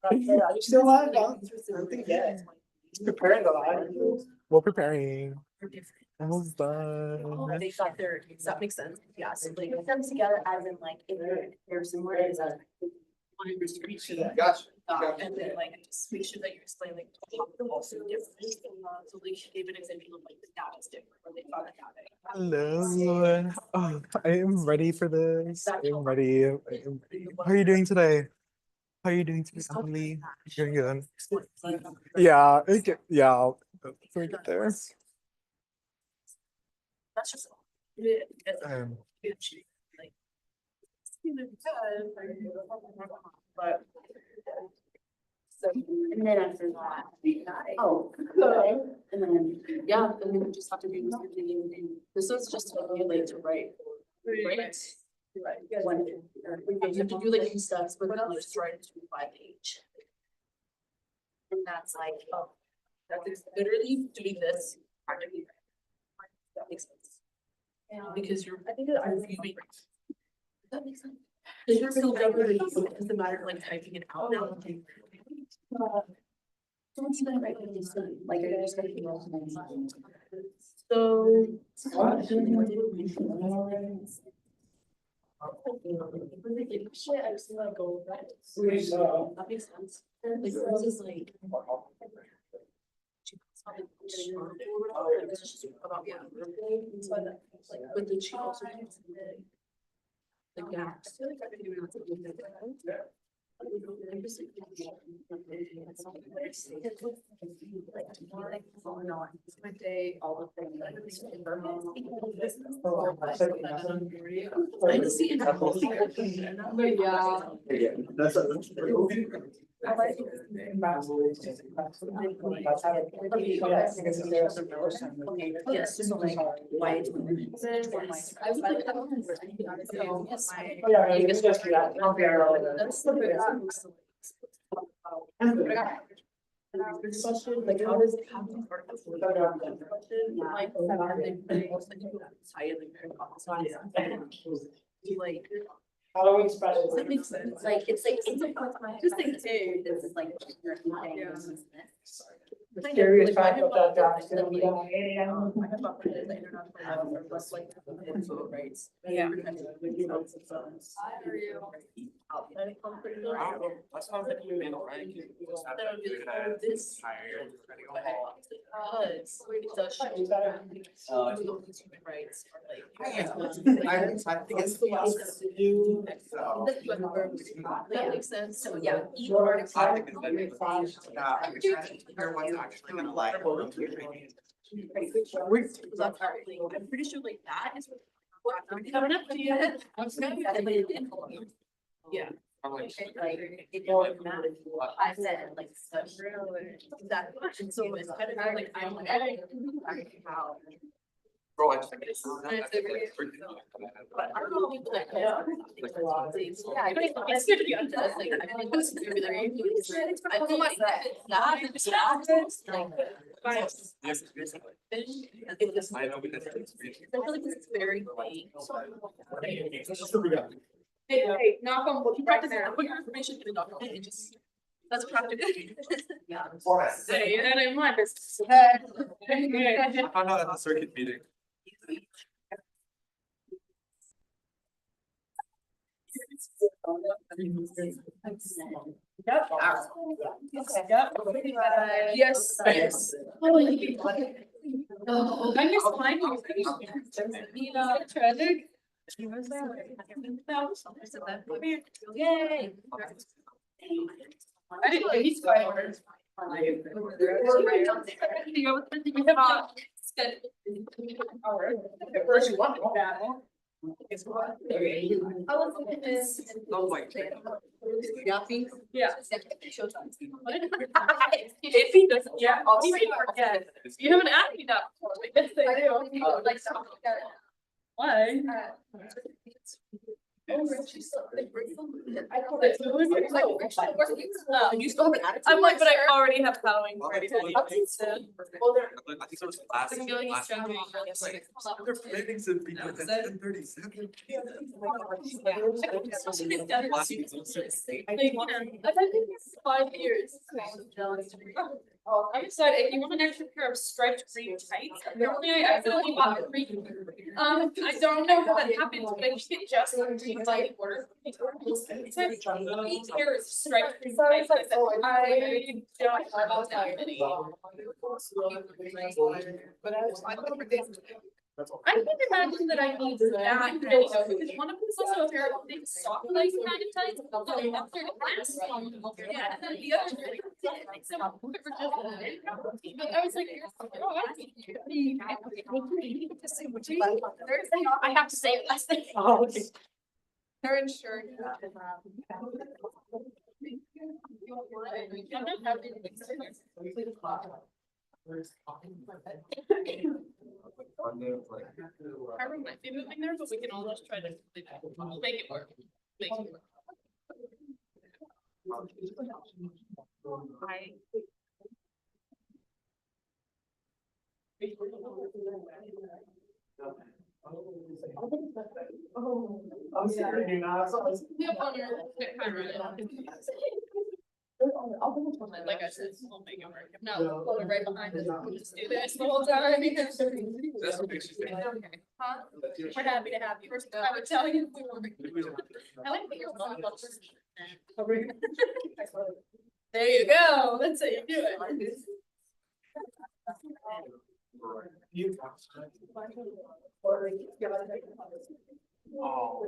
Are you still live? I don't think yet. Preparing the live. We're preparing. Almost done. They thought they're, does that make sense? Yeah, so like put them together as in like if they're similar as a. Gotcha. And then like just make sure that you explain like also different. So like she gave an example of like that is different or they thought it that way. Hello. Oh, I am ready for this. I am ready. How are you doing today? How are you doing today, Emily? Doing good. Yeah, yeah. Before we get there. That's just. Um, Like. But. So, and then after that, oh, okay. And then, yeah, and then we just have to do this thing and this is just to you like to write. Right? Right. One, you have to do like two steps, but then just write it to 5 page. And that's like, oh, that's literally doing this practically. That makes sense. Yeah, because you're, I think I'm reviewing. That makes sense. Because you're still definitely, it's the matter of like typing it out now. Don't you gonna write what you said, like you're just gonna be all. So. Shit, I just wanna go. That makes sense. Like this is like. About yeah. So that like, but then she also. Like yeah. I feel like I've been doing that. My day, all of them. I just see it. Yeah. That's Yes, so like, why? I was like, I don't question, like, how does it happen? Like, Halloween special. does that make sense? Like, it's like, just like, hey, this is like. Curious fact of that guy's gonna be on 8 a.m. Rights. Yeah. That's how that you know, right? This. Because it does show that human rights are like. I think it's the last. That makes sense. So yeah. I think it's There was actually gonna lie. I'm pretty sure like that is. Coming up to you. Yeah. Like, it don't matter what I said, like, such that question, so it's kind of like, I'm like, how. Bro, But I don't know people that. Yeah, I don't even, it's gonna be on this, like, I feel like this is gonna be the. I feel like that, I know because it's. I feel like this is very vague. Hey, knock on wood. You practice it, put your information in a document and just, that's practical. Yeah. Say that in my business. I found out at the circuit meeting. Yes. Yes. Oh, I'm just fine. Tragic. Yay. I didn't know he's quite hard. First you want to. Oh my. Yeah. Showtime. If he doesn't, yeah, I'll see you forget. You haven't asked me that before. Yes, I do. Why? You still have an attitude? I'm like, but I already have Halloween party. Well, ready. I think I think it was last. I'm going last strong. week. They're planning to be at 10:37. Last week. Like, you know, I've had this for 5 years. I'm excited. If you want an extra pair of striped green tights, apparently I accidentally bought 3. I don't know how that happened, but I think it just like order. It said 3 pairs of striped green tights. I said, I don't have that many. I can't imagine that I need that many though, because one of them is also a pair of big soft like kind of tights. But then after the last one, yeah, and then the other three. But I was like, oh, I have to say it last thing. Oh, okay. They're insured. I'm not happy to be I might be moving there, but we can all just try to make it work. Make it work. I. I'm sorry, you're not. We have one more. Like I said, we'll make it work. If not, we'll put it right behind us. We'll just do this the whole time. That's what makes you think. Okay. Huh? We're happy to have you. I would tell you. I like that you're one of us. There you go. That's how you do it. Oh.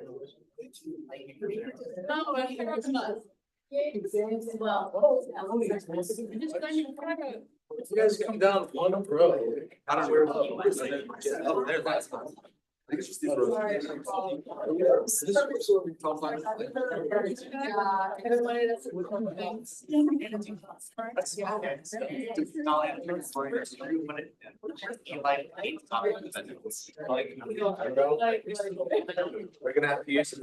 No, I think it's not. If you guys come down one row, I don't know where. Oh, there, that's not. I think it's just these rows. This is what we talked about. We're gonna have to use some.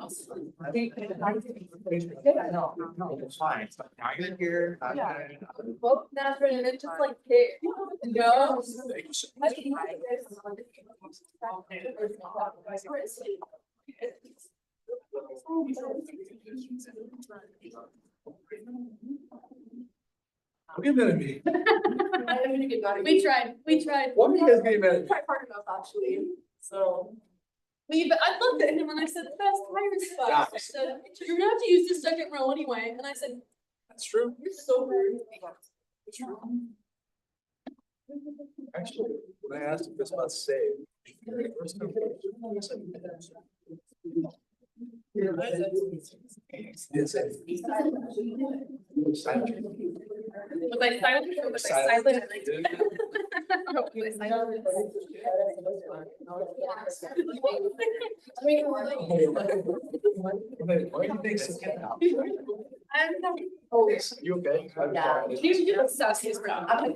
I think. No, it's fine. Now you're here. Well, that's right, and it's just like, hey, no. Get mad at me. We tried. What are you guys getting mad at me? Quite hard enough, actually, so. I looked at him and I said, that's pirate stuff. I said, you're gonna have to use this second row anyway, and I said, That's true. you're so rude. Actually, when I asked if this was saved. Was I silent? Or was I silent? Why do you think so? You okay? Yeah. You obsessed with her. I'm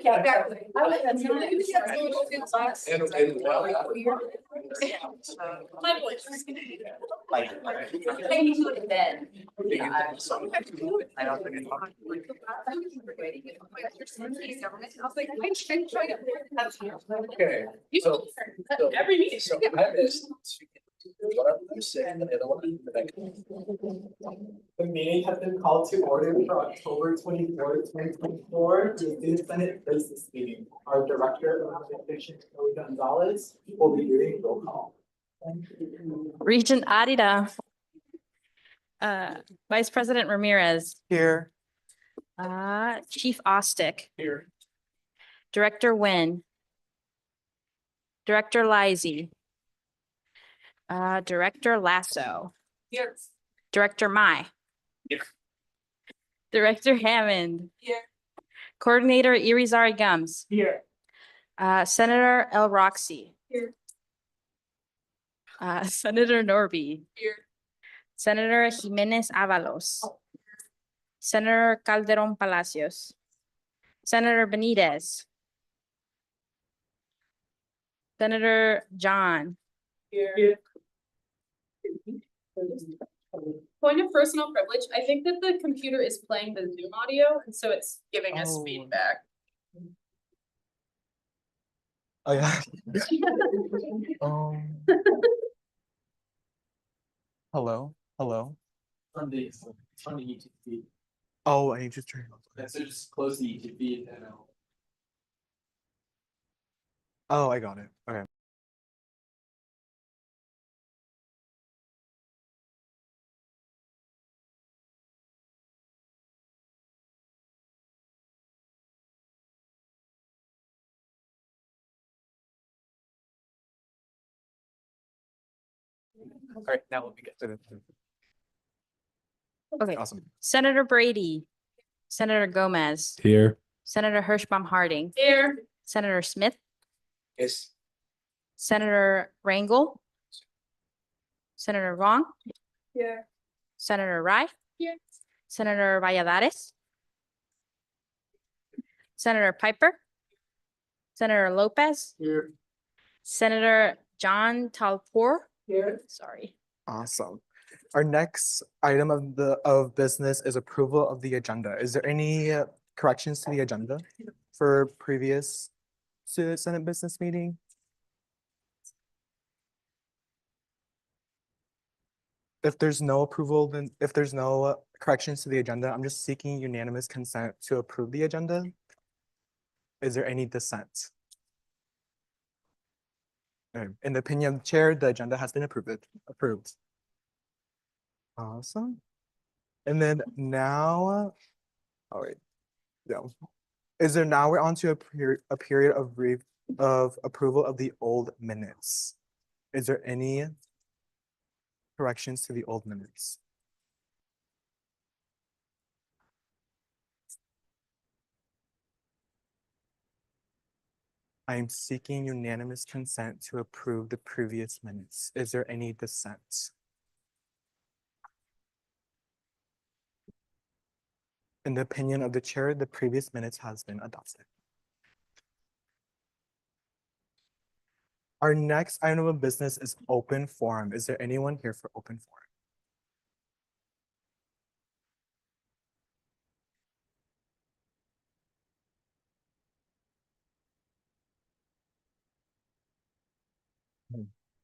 My voice. Like. I need to look at bed. I don't think I was like, I'm trying to. Okay, You so- told her at every meeting. so I missed. What I'm saying, and I want to. The meeting has been called to order for October 24th, 2024. The Student Senate Business Meeting. Our Director of Education, Chloe Gonzalez, will be doing roll call. Regent Arida. Vice President Ramirez, Here. Chief Ostick, Here. Director Nguyen, Director Lizy, Director Lasso, Here. Director Mai. Here. Director Hammond. Here. Coordinator Irizarry Gums, Here. Senator El Roxy. Here. Senator Norby, Here. Senator Jimenez Avalos, Senator Calderon Palacios. Senator Benitez. Senator John. Point of personal privilege, I think that the computer is playing the Zoom audio, and so it's giving us Oh. feedback. Oh, yeah. Hello, hello. On the YouTube feed. Oh, I need to turn. Yeah, so just close the YouTube feed and I'll. Oh, I got it. Okay. All right, now we'll be good. Okay, Awesome. Senator Brady. Senator Gomez. Here. Senator Hirschbaum Harding. Here. Senator Smith. Yes. Senator Rangel. Senator Vaughn. Here. Senator Rye. Here. Senator Valladares. Senator Piper. Senator Lopez. Here. Senator John Talpour. Here. Sorry. Awesome. Our next item of business is approval of the agenda. Is there any corrections to the agenda for previous Senate business meeting? If there's no approval, then if there's no corrections to the agenda, I'm just seeking unanimous consent to approve the agenda. Is there any dissent? In the opinion of the chair, the agenda has been approved. Awesome. And then now, all right, no. Is there now we're on to a period of approval of the old minutes. Is there any corrections to the old minutes? I am seeking unanimous consent to approve the previous minutes. Is there any dissent? In the opinion of the chair, the previous minutes has been adopted. Our next item of business is open forum. Is there anyone here for open forum?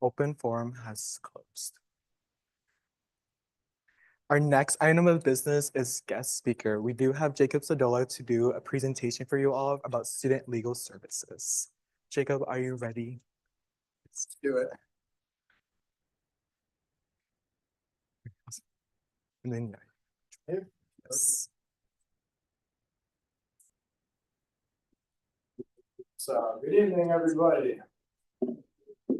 Open forum has closed. Our next item of business is guest speaker. We do have Jacob Sadola to do a presentation for you all about student legal services. Jacob, are you ready? Let's do it. And then, yes. So, good evening, everybody.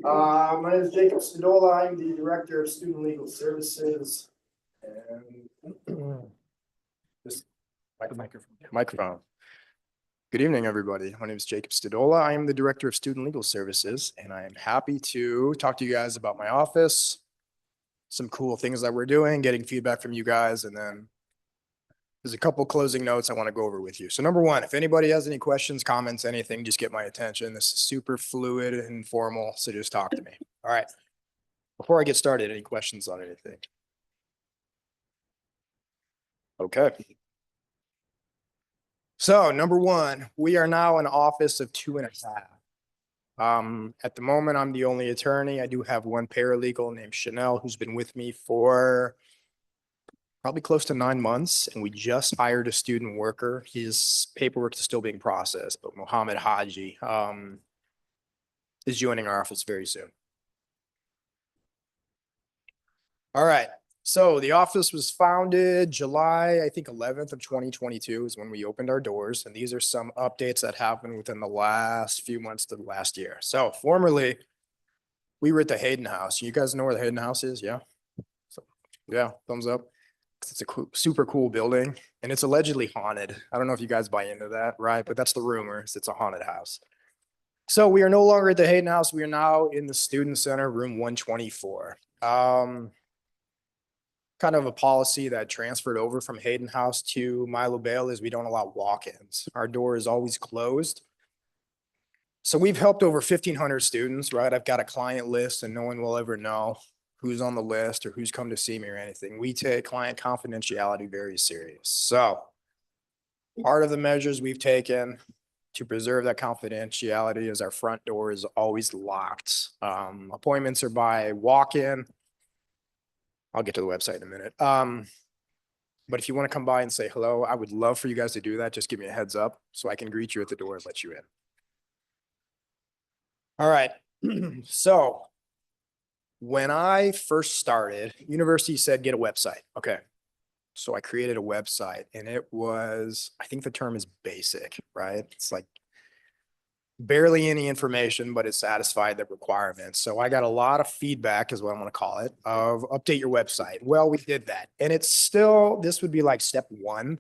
My name is Jacob Spadola. I'm the Director of Student Legal Services. And just microphone. Good evening, everybody. My name is Jacob Stadola. I am the Director of Student Legal Services, and I am happy to talk to you guys about my office, some cool things that we're doing, getting feedback from you guys, and then there's a couple closing notes I want to go over with you. So number one, if anybody has any questions, comments, anything, just get my attention. This is super fluid and informal, so just talk to me. All right. Before I get started, any questions on anything? Okay. So number one, we are now an office of 2.5. At the moment, I'm the only attorney. I do have one paralegal named Chanel who's been with me for probably close to 9 months, and we just hired a student worker. His paperwork is still being processed, but Mohammed Haji is joining our office very soon. All right. So the office was founded July, I think 11th of 2022 is when we opened our doors. And these are some updates that happened within the last few months to the last year. So formerly, we were at the Hayden House. You guys know where the Hayden House is? Yeah. So, yeah, thumbs up. It's a cool, super cool building and it's allegedly haunted. I don't know if you guys buy into that, right? But that's the rumors. It's a haunted house. So we are no longer at the Hayden House. We are now in the Student Center, room 124. kind of a policy that transferred over from Hayden House to Milo Bale is we don't allow walk-ins. Our door is always closed. So we've helped over 1,500 students, right? I've got a client list and no one will ever know who's on the list or who's come to see me or anything. We take client confidentiality very serious. So part of the measures we've taken to preserve that confidentiality is our front door is always locked. Appointments are by walk-in. I'll get to the website in a minute. But if you want to come by and say hello, I would love for you guys to do that. Just give me a heads up so I can greet you at the door and let you in. All right. So when I first started, university said, get a website. Okay. So I created a website and it was, I think the term is basic, right? It's like barely any information, but it satisfied the requirements. So I got a lot of feedback is what I'm going to call it of update your website. Well, we did that. And it's still, this would be like step one.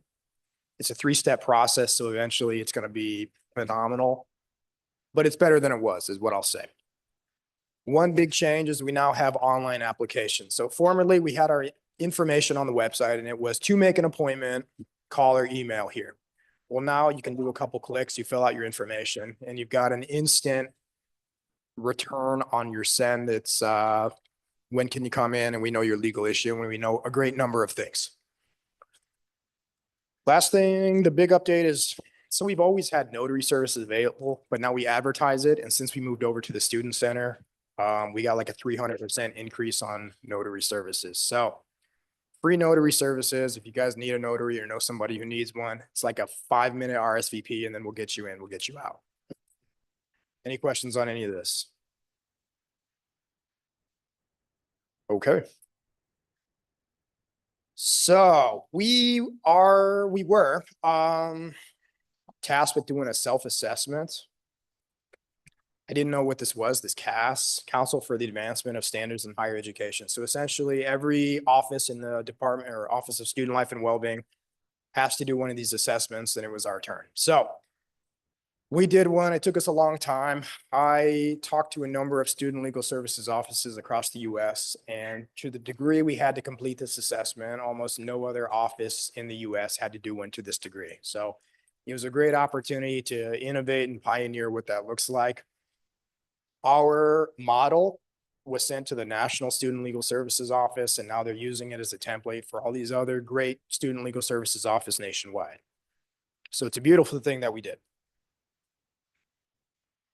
It's a 3-step process. So eventually it's going to be phenomenal, but it's better than it was is what I'll say. One big change is we now have online applications. So formerly we had our information on the website and it was to make an appointment, call or email here. Well, now you can do a couple clicks, you fill out your information and you've got an instant return on your send. It's when can you come in, and we know your legal issue and we know a great number of things. Last thing, the big update is, so we've always had notary services available, but now we advertise it. And since we moved over to the student center, we got like a 300% increase on notary services. So free notary services. If you guys need a notary or know somebody who needs one, it's like a 5-minute RSVP and then we'll get you in, we'll get you out. Any questions on any of this? Okay. So we were tasked with doing a self-assessment. I didn't know what this was, this CAS, Council for the Advancement of Standards in Higher Education. So essentially every office in the department or Office of Student Life and Wellbeing has to do one of these assessments, and it was our turn. So we did one. It took us a long time. I talked to a number of student legal services offices across the US, and to the degree we had to complete this assessment, almost no other office in the US had to do one to this degree. So it was a great opportunity to innovate and pioneer what that looks like. Our model was sent to the National Student Legal Services Office, and now they're using it as a template for all these other great student legal services office nationwide. So it's a beautiful thing that we did.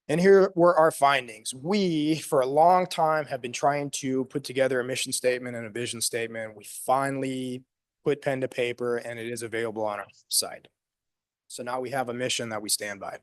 And here were our findings. We, for a long time, have been trying to put together a mission statement and a vision statement. We finally put pen to paper and it is available on our site. So now we have a mission that we stand by.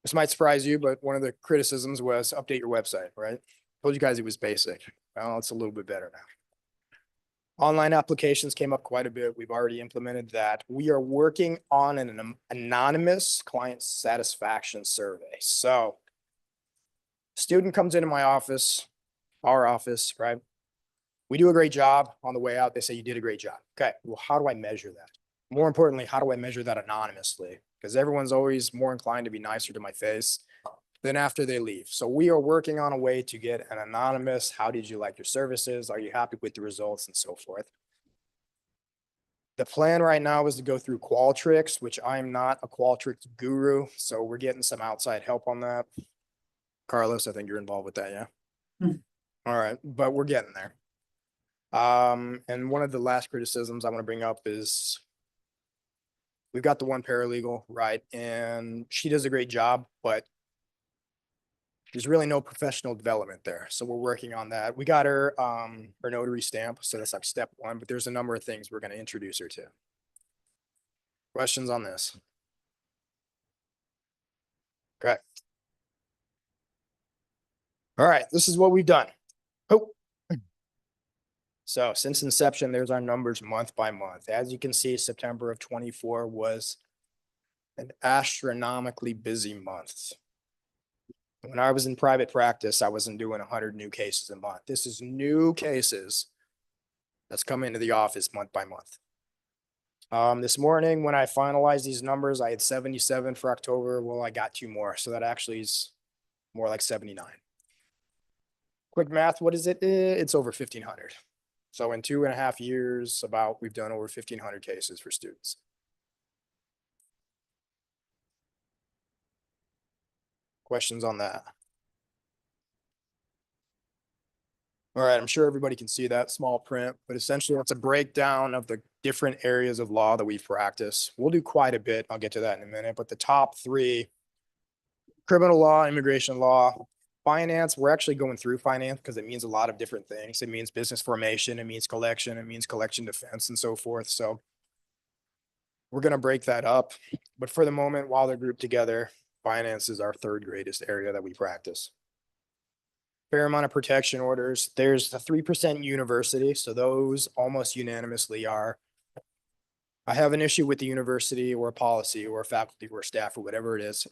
This might surprise you, but one of the criticisms was update your website, right? Told you guys it was basic. Well, it's a little bit better now. Online applications came up quite a bit. We've already implemented that. We are working on an anonymous client satisfaction survey. So student comes into my office, our office, right? We do a great job. On the way out, they say you did a great job. Okay, well, how do I measure that? More importantly, how do I measure that anonymously? Because everyone's always more inclined to be nicer to my face than after they leave. So we are working on a way to get an anonymous, how did you like your services? Are you happy with the results and so forth? The plan right now is to go through Qualtrics, which I'm not a Qualtrics guru. So we're getting some outside help on that. Carlos, I think you're involved with that, yeah? All right, but we're getting there. And one of the last criticisms I want to bring up is we've got the one paralegal, right? And she does a great job, but there's really no professional development there. So we're working on that. We got her notary stamp. So that's like step one, but there's a number of things we're going to introduce her to. Questions on this? Okay. All right, this is what we've done. Oh. So since inception, there's our numbers month by month. As you can see, September of 24 was an astronomically busy month. When I was in private practice, I wasn't doing 100 new cases a month. This is new cases that's come into the office month by month. This morning, when I finalized these numbers, I had 77 for October. Well, I got 2 more. So that actually is more like 79. Quick math, what is it? It's over 1,500. So in 2.5 years, we've done over 1,500 cases for students. Questions on that? All right, I'm sure everybody can see that small print, but essentially that's a breakdown of the different areas of law that we practice. We'll do quite a bit. I'll get to that in a minute, but the top three: criminal law, immigration law, finance. We're actually going through finance because it means a lot of different things. It means business formation, it means collection defense, and so forth. So we're going to break that up. But for the moment, while they're grouped together, finance is our third greatest area that we practice. Fair amount of protection orders. There's the 3% university. So those almost unanimously are, I have an issue with the university or a policy or a faculty or staff or whatever it is.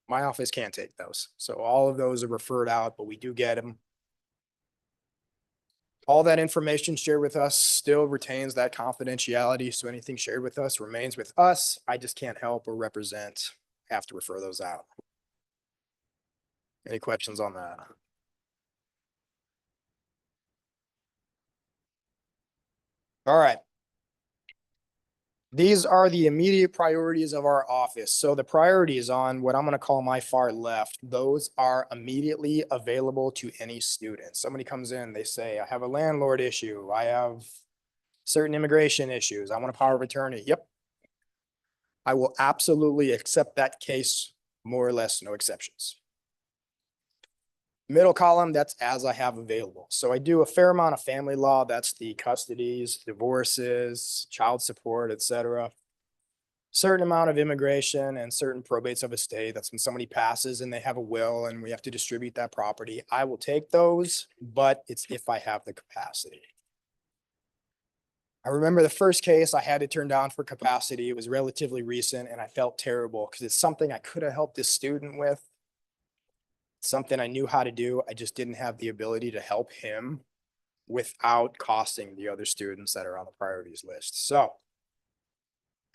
My office can't take those. So all of those are referred out, but we do get them. All that information shared with us still retains that confidentiality. So anything shared with us remains with us. I just can't help or represent, have to refer those out. Any questions on that? All right. These are the immediate priorities of our office. So the priorities on what I'm going to call my far left, those are immediately available to any student. Somebody comes in, they say, I have a landlord issue. I have certain immigration issues. I want a power of attorney. Yep. I will absolutely accept that case, more or less, no exceptions. Middle column, that's as I have available. So I do a fair amount of family law. That's the custodies, divorces, child support, etc. Certain amount of immigration and certain probates of estate. That's when somebody passes and they have a will and we have to distribute that property. I will take those, but it's if I have the capacity. I remember the first case I had to turn down for capacity. It was relatively recent and I felt terrible because it's something I could have helped this student with. Something I knew how to do. I just didn't have the ability to help him without costing the other students that are on the priorities list. So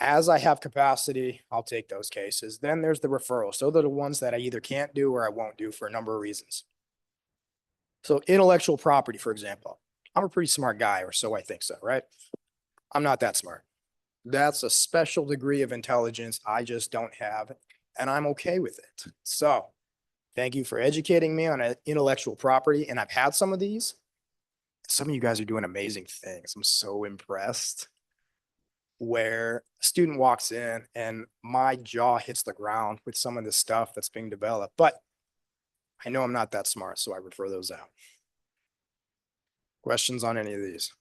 as I have capacity, I'll take those cases. Then there's the referrals. So they're the ones that I either can't do or I won't do for a number of reasons. So intellectual property, for example, I'm a pretty smart guy, or so I think so, right? I'm not that smart. That's a special degree of intelligence I just don't have, and I'm okay with it. So thank you for educating me on intellectual property. And I've had some of these. Some of you guys are doing amazing things. I'm so impressed. Where a student walks in and my jaw hits the ground with some of the stuff that's being developed. But I know I'm not that smart, so I refer those out. Questions on any of these?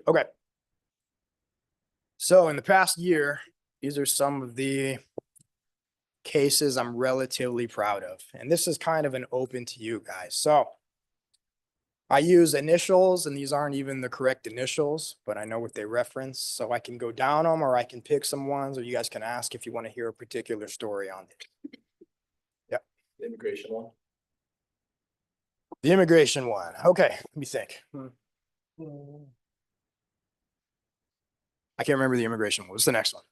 Okay. So in the past year, these are some of the cases I'm relatively proud of. And this is kind of an open to you guys. So I use initials, and these aren't even the correct initials, but I know what they reference. So I can go down them or I can pick some ones, or you guys can ask if you want to hear a particular story on it. Yep. The immigration one. The immigration one. Okay, let me think. I can't remember the immigration one. What's the next one?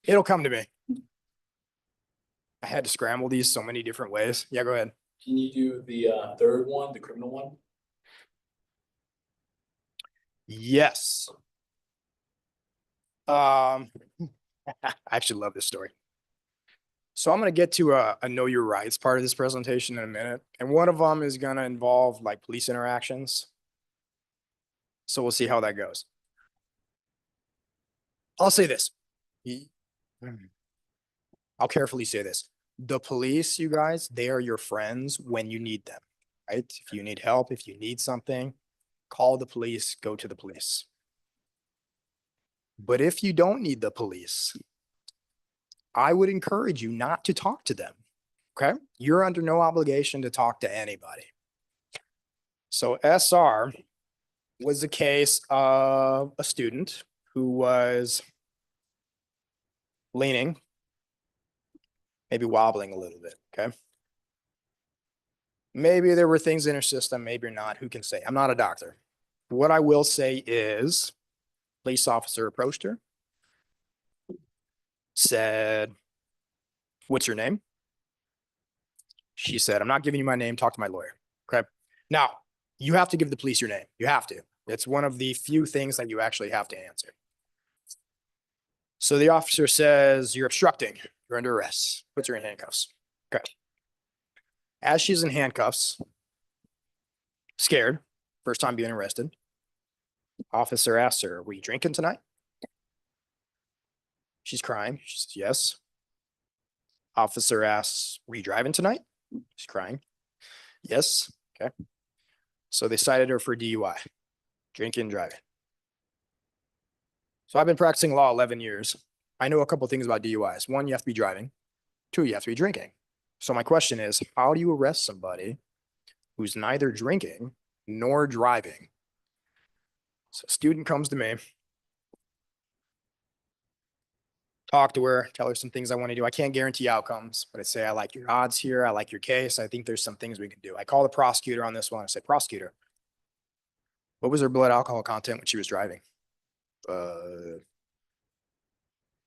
It'll come to me. I had to scramble these so many different ways. Yeah, go ahead. Can you do the third one, the criminal one? Yes. I actually love this story. So I'm going to get to a know your rights part of this presentation in a minute. And one of them is going to involve like police interactions. So we'll see how that goes. I'll say this. I'll carefully say this. The police, you guys, they are your friends when you need them, right? If you need help, if you need something, call the police, go to the police. But if you don't need the police, I would encourage you not to talk to them, okay? You're under no obligation to talk to anybody. So SR was the case of a student who was leaning, maybe wobbling a little bit, okay? Maybe there were things in her system, maybe not, who can say? I'm not a doctor. What I will say is, police officer approached her, said, what's your name? She said, I'm not giving you my name, talk to my lawyer, okay? Now, You have to give the police your name. You have to. It's one of the few things that you actually have to answer. So the officer says, you're obstructing. You're under arrest. Puts her in handcuffs. Okay. As she's in handcuffs, scared, first time being arrested, officer asks her, were you drinking tonight? She's crying. She says, yes. Officer asks, were you driving tonight? She's crying. Yes. Okay. So they cited her for DUI, drinking and driving. So I've been practicing law 11 years. I know a couple things about DUIs. One, you have to be driving. Two, you have to be drinking. So my question is, how do you arrest somebody who's neither drinking nor driving? So a student comes to me, talk to her, tell her some things I want to do. I can't guarantee outcomes, but I say, I like your odds here. I like your case. I think there's some things we can do. I call the prosecutor on this one. I say, prosecutor, what was her blood alcohol content when she was driving?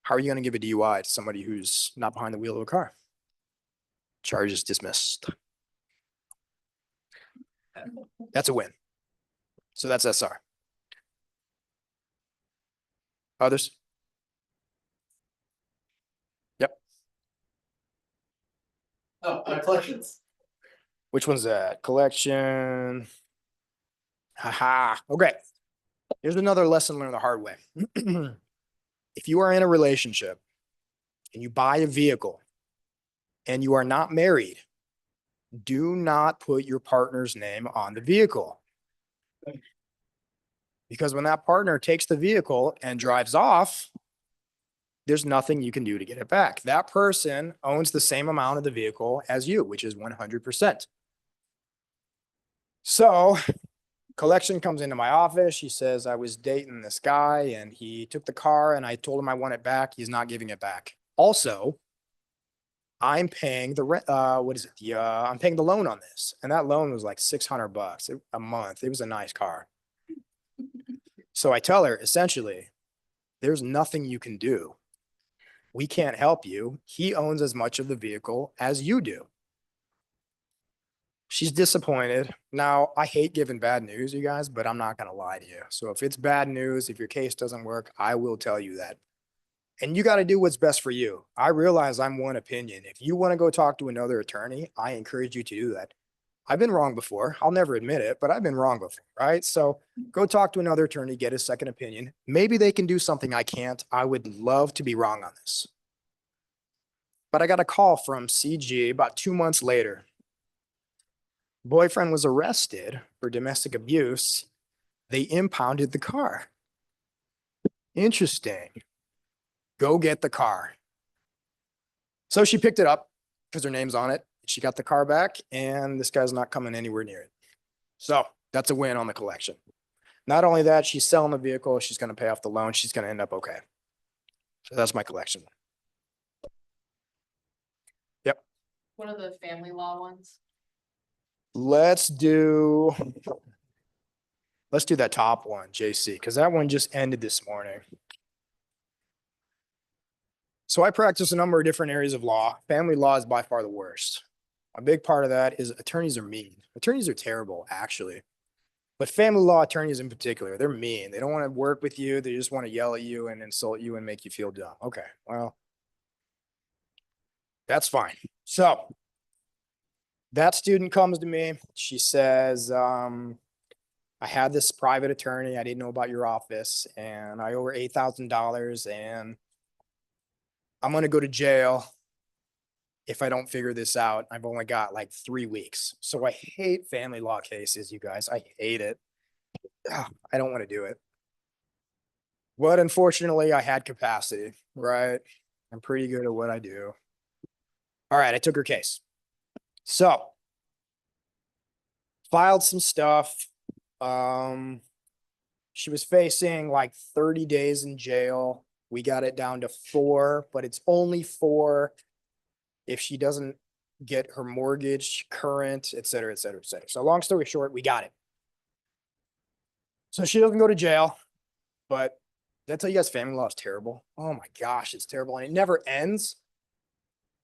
How are you going to give a DUI to somebody who's not behind the wheel of a car? Charges dismissed. That's a win. So that's SR. Others? Yep. Oh, collections. Which one's that? Collection. Haha. Okay. Here's another lesson learned the hard way. If you are in a relationship and you buy a vehicle and you are not married, do not put your partner's name on the vehicle. Because when that partner takes the vehicle and drives off, there's nothing you can do to get it back. That person owns the same amount of the vehicle as you, which is 100%. So collection comes into my office. She says, I was dating this guy and he took the car and I told him I want it back. He's not giving it back. Also, I'm paying the rent. What is it? I'm paying the loan on this. And that loan was like $600 a month. It was a nice car. So I tell her, essentially, there's nothing you can do. We can't help you. He owns as much of the vehicle as you do. She's disappointed. Now, I hate giving bad news, you guys, but I'm not going to lie to you. So if it's bad news, if your case doesn't work, I will tell you that. And you got to do what's best for you. I realize I'm one opinion. If you want to go talk to another attorney, I encourage you to do that. I've been wrong before. I'll never admit it, but I've been wrong before, right? So go talk to another attorney, get a second opinion. Maybe they can do something I can't. I would love to be wrong on this. But I got a call from CG about 2 months later. Boyfriend was arrested for domestic abuse. They impounded the car. Interesting. Go get the car. So she picked it up because her name's on it. She got the car back and this guy's not coming anywhere near it. So that's a win on the collection. Not only that, she's selling the vehicle. She's going to pay off the loan. She's going to end up okay. So that's my collection. Yep. What are the family law ones? Let's do that top one, JC, because that one just ended this morning. So I practice a number of different areas of law. Family law is by far the worst. A big part of that is attorneys are mean. Attorneys are terrible, actually. But family law attorneys in particular, they're mean. They don't want to work with you. They just want to yell at you and insult you and make you feel dumb. Okay, well, that's fine. So that student comes to me. She says, I had this private attorney. I didn't know about your office and I owe her $8,000 and I'm going to go to jail if I don't figure this out. I've only got like 3 weeks. So I hate family law cases, you guys. I hate it. Ugh, I don't want to do it. But unfortunately, I had capacity, right? I'm pretty good at what I do. All right, I took her case. So filed some stuff. She was facing like 30 days in jail. We got it down to 4, but it's only 4 if she doesn't get her mortgage current, et cetera, et cetera, et cetera. So long story short, we got it. So she doesn't go to jail, but did I tell you guys family law is terrible? Oh my gosh, it's terrible. And it never ends.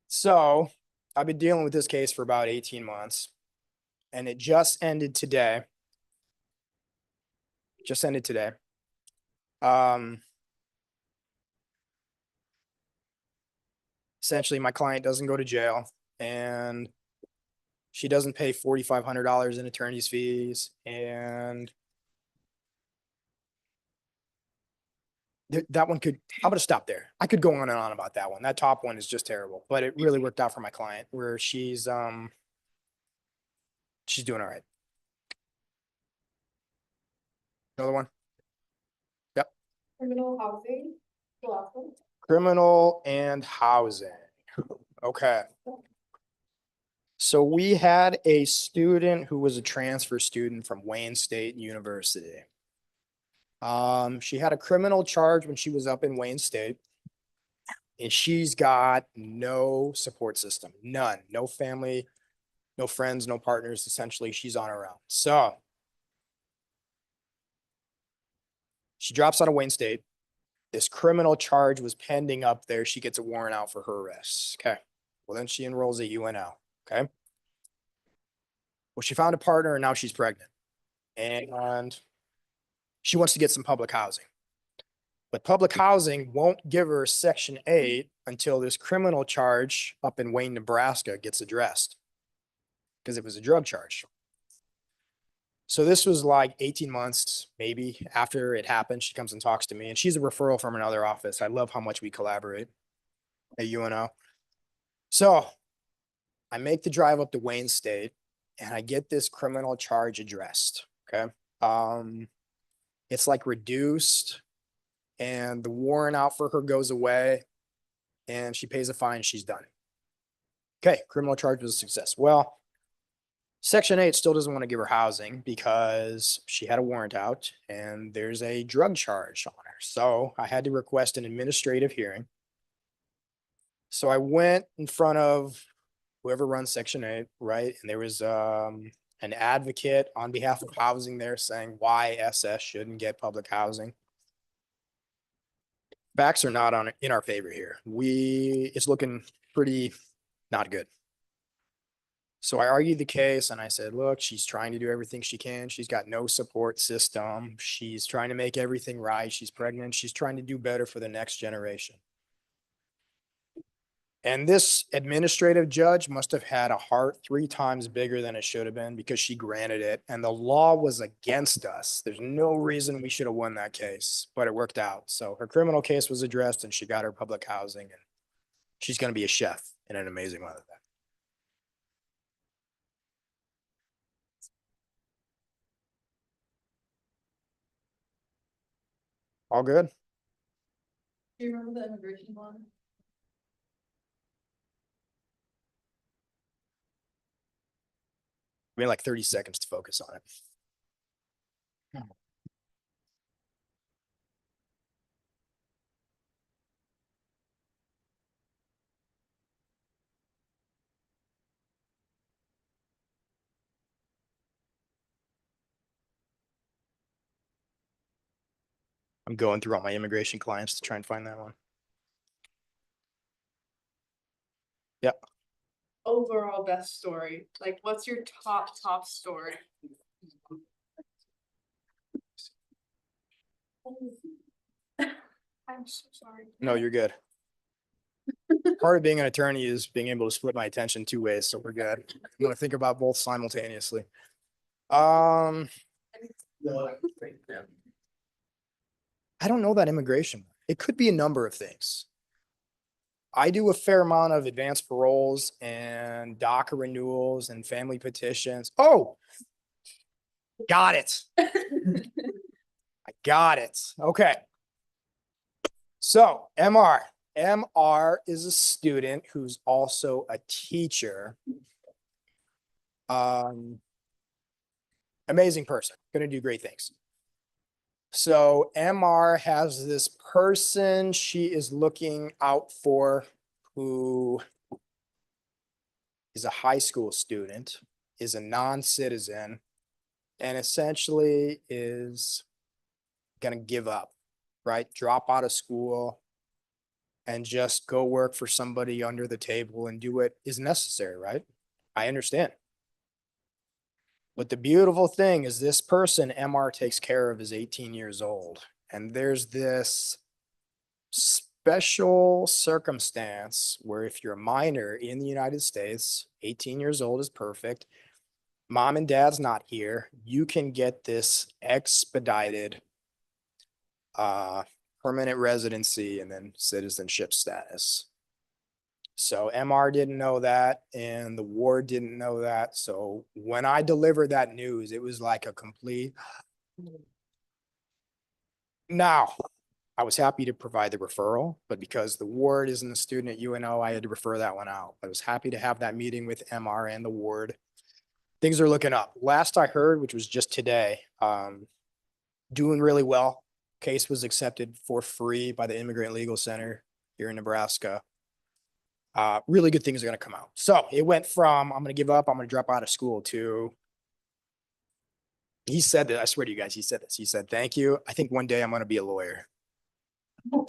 So I've been dealing with this case for about 18 months and it just ended today. just ended today. Essentially, my client doesn't go to jail and she doesn't pay $4,500 in attorney's fees, and that one could, I'm gonna stop there. I could go on and on about that one. That top one is just terrible, but it really worked out for my client where she's doing all right. Another one. Yep. Criminal housing. The last one. Criminal and housing. Okay. So we had a student who was a transfer student from Wayne State University. She had a criminal charge when she was up in Wayne State. And she's got no support system, none, no family, no friends, no partners. Essentially, she's on her own. So she drops out of Wayne State. This criminal charge was pending up there. She gets a warrant out for her arrest. Okay. Well, then she enrolls at UNL. Okay. Well, she found a partner and now she's pregnant. And she wants to get some public housing. But public housing won't give her Section 8 until this criminal charge up in Wayne, Nebraska gets addressed. Because it was a drug charge. So this was like 18 months, maybe after it happened, she comes and talks to me, and she's a referral from another office. I love how much we collaborate at UNO. So I make the drive up to Wayne State and I get this criminal charge addressed. Okay. It's like reduced and the warrant out for her goes away and she pays a fine. She's done. Okay. Criminal charge was a success. Well, Section 8 still doesn't want to give her housing because she had a warrant out and there's a drug charge on her. So I had to request an administrative hearing. So I went in front of whoever runs Section 8, right? And there was an advocate on behalf of housing there saying why SS shouldn't get public housing. Facts are not in our favor here. It's looking pretty not good. So I argued the case and I said, look, she's trying to do everything she can. She's got no support system. She's trying to make everything right. She's pregnant. She's trying to do better for the next generation. And this administrative judge must have had a heart 3 times bigger than it should have been because she granted it. And the law was against us. There's no reason we should have won that case, but it worked out. So her criminal case was addressed and she got her public housing and she's going to be a chef and an amazing mother. All good? Do you remember the immigration one? I mean, like 30 seconds to focus on it. I'm going through all my immigration clients to try and find that one. Yep. Overall best story. Like, what's your top story? I'm so sorry. No, you're good. Part of being an attorney is being able to split my attention 2 ways, so we're good. I'm gonna think about both simultaneously. I don't know that immigration. It could be a number of things. I do a fair amount of advanced paroles and DACA renewals and family petitions. Oh, got it. I got it. Okay. So MR. MR is a student who's also a teacher. Amazing person, gonna do great things. So MR has this person she is looking out for who is a high school student, is a non-citizen, and essentially is gonna give up, right? Drop out of school and just go work for somebody under the table and do what is necessary, right? I understand. But the beautiful thing is this person, MR, takes care of is 18 years old. And there's this special circumstance where if you're a minor in the United States, 18 years old is perfect. Mom and dad's not here. You can get this expedited permanent residency and then citizenship status. So MR didn't know that and the ward didn't know that. So when I delivered that news, it was like a complete. Now, I was happy to provide the referral, but because the ward isn't a student at UNO, I had to refer that one out. I was happy to have that meeting with MR and the ward. Things are looking up. Last I heard, which was just today, doing really well. Case was accepted for free by the Immigrant Legal Center here in Nebraska. Really good things are going to come out. So it went from, I'm going to give up, I'm going to drop out of school to, he said that, I swear to you guys, he said this. He said, thank you. I think one day I'm going to be a lawyer. I'm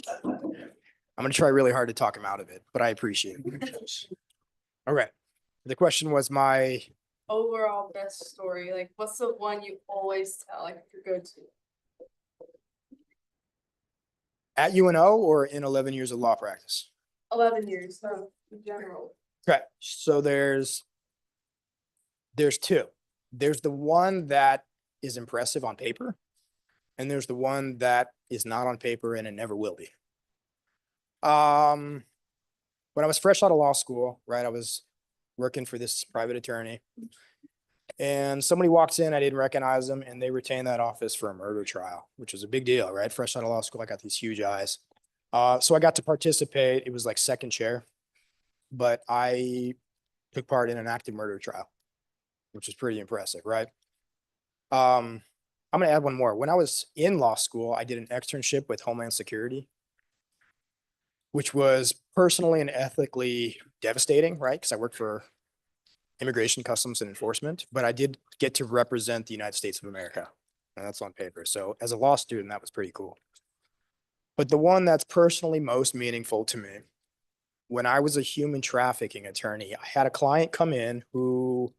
going to try really hard to talk him out of it, but I appreciate it. All right. The question was my, Overall best story, like what's the one you always tell, like if you're go-to? at UNO or in 11 years of law practice? 11 years, so in general. Okay, so there's two. There's the one that is impressive on paper, and there's the one that is not on paper and it never will be. When I was fresh out of law school, right, I was working for this private attorney, and somebody walks in, I didn't recognize them, and they retained that office for a murder trial, which was a big deal, right? Fresh out of law school, I got these huge eyes. So I got to participate. It was like second chair, but I took part in an active murder trial, which was pretty impressive, right? I'm going to add one more. When I was in law school, I did an externship with Homeland Security, which was personally and ethically devastating, right? Because I worked for Immigration, Customs, and Enforcement, but I did get to represent the United States of America, and that's on paper. So as a law student, that was pretty cool. But the one that's personally most meaningful to me, when I was a human trafficking attorney, I had a client come in who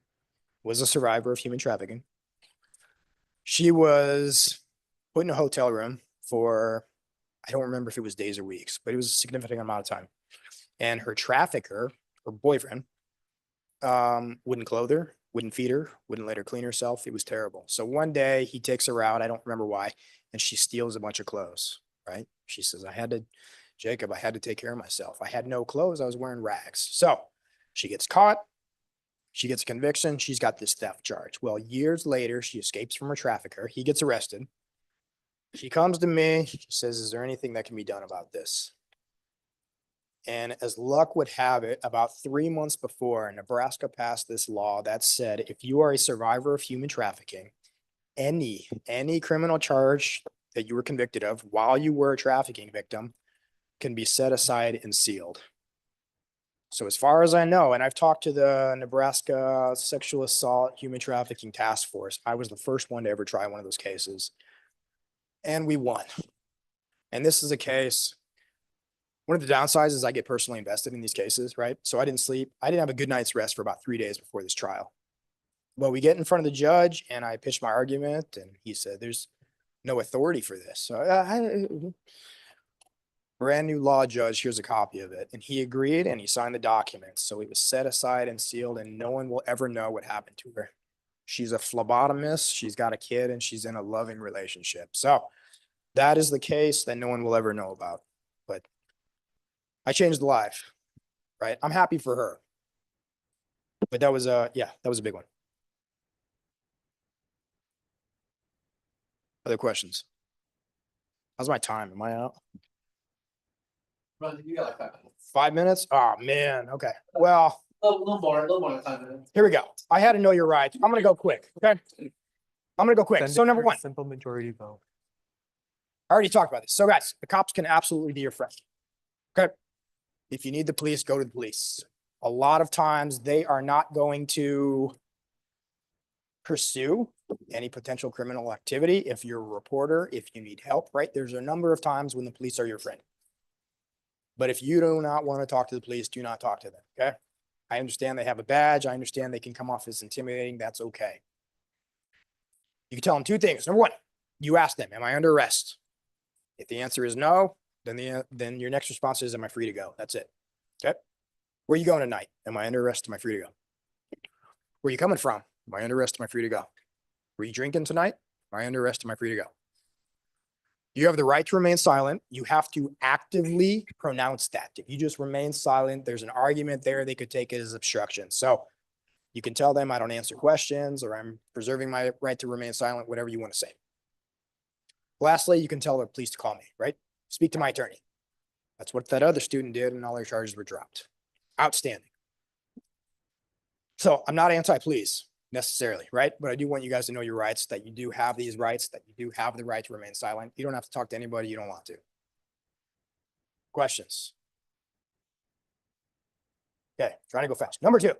was a survivor of human trafficking. She was put in a hotel room for, I don't remember if it was days or weeks, but it was a significant amount of time. And her trafficker, her boyfriend, wouldn't clothe her, wouldn't feed her, wouldn't let her clean herself. It was terrible. So one day he takes her out, I don't remember why, and she steals a bunch of clothes, right? She says, Jacob, I had to take care of myself. I had no clothes. I was wearing rags. So she gets caught. She gets a conviction. She's got this theft charge. Well, years later, she escapes from her trafficker. He gets arrested. She comes to me. She says, is there anything that can be done about this? And as luck would have it, about 3 months before, Nebraska passed this law that said, if you are a survivor of human trafficking, any criminal charge that you were convicted of while you were a trafficking victim can be set aside and sealed. So as far as I know, and I've talked to the Nebraska Sexual Assault Human Trafficking Task Force, I was the first one to ever try one of those cases. And we won. And this is a case, one of the downsides is I get personally invested in these cases, right? So I didn't sleep. I didn't have a good night's rest for about 3 days before this trial. Well, we get in front of the judge and I pitched my argument and he said, there's no authority for this. So brand new law judge, here's a copy of it. And he agreed and he signed the documents. So it was set aside and sealed and no one will ever know what happened to her. She's a phlebotomist. She's got a kid and she's in a loving relationship. So that is the case that no one will ever know about. But I changed the life, right? I'm happy for her. But that was that was a big one. Other questions? How's my time? Am I out? Run, you got like 5 minutes. 5 minutes? Oh, man. Okay. Well, A little more than 5 minutes. here we go. I had to know your rights. I'm going to go quick. Okay. I'm going to go quick. Send So it number for one, simple majority vote. I already talked about this. So guys, the cops can absolutely be your friend. Okay. If you need the police, go to the police. A lot of times they are not going to pursue any potential criminal activity. If you're a reporter, if you need help, right? There's a number of times when the police are your friend. But if you do not want to talk to the police, do not talk to them. Okay. I understand they have a badge. I understand they can come off as intimidating. That's okay. You can tell them two things. Number one, you ask them, am I under arrest? If the answer is no, then your next response is, am I free to go? That's it. Okay. Where are you going tonight? Am I under arrest? Am I free to go? Where are you coming from? Am I under arrest? Am I free to go? Were you drinking tonight? Am I under arrest? Am I free to go? You have the right to remain silent. You have to actively pronounce that. If you just remain silent, there's an argument there. They could take it as obstruction. So you can tell them I don't answer questions or I'm preserving my right to remain silent, whatever you want to say. Lastly, you can tell the police to call me, right? Speak to my attorney. That's what that other student did and all their charges were dropped. Outstanding. So I'm not anti-police necessarily, right? But I do want you guys to know your rights, that you do have these rights, that you do have the right to remain silent. You don't have to talk to anybody you don't want to. Questions? Okay, trying to go fast. Number 2.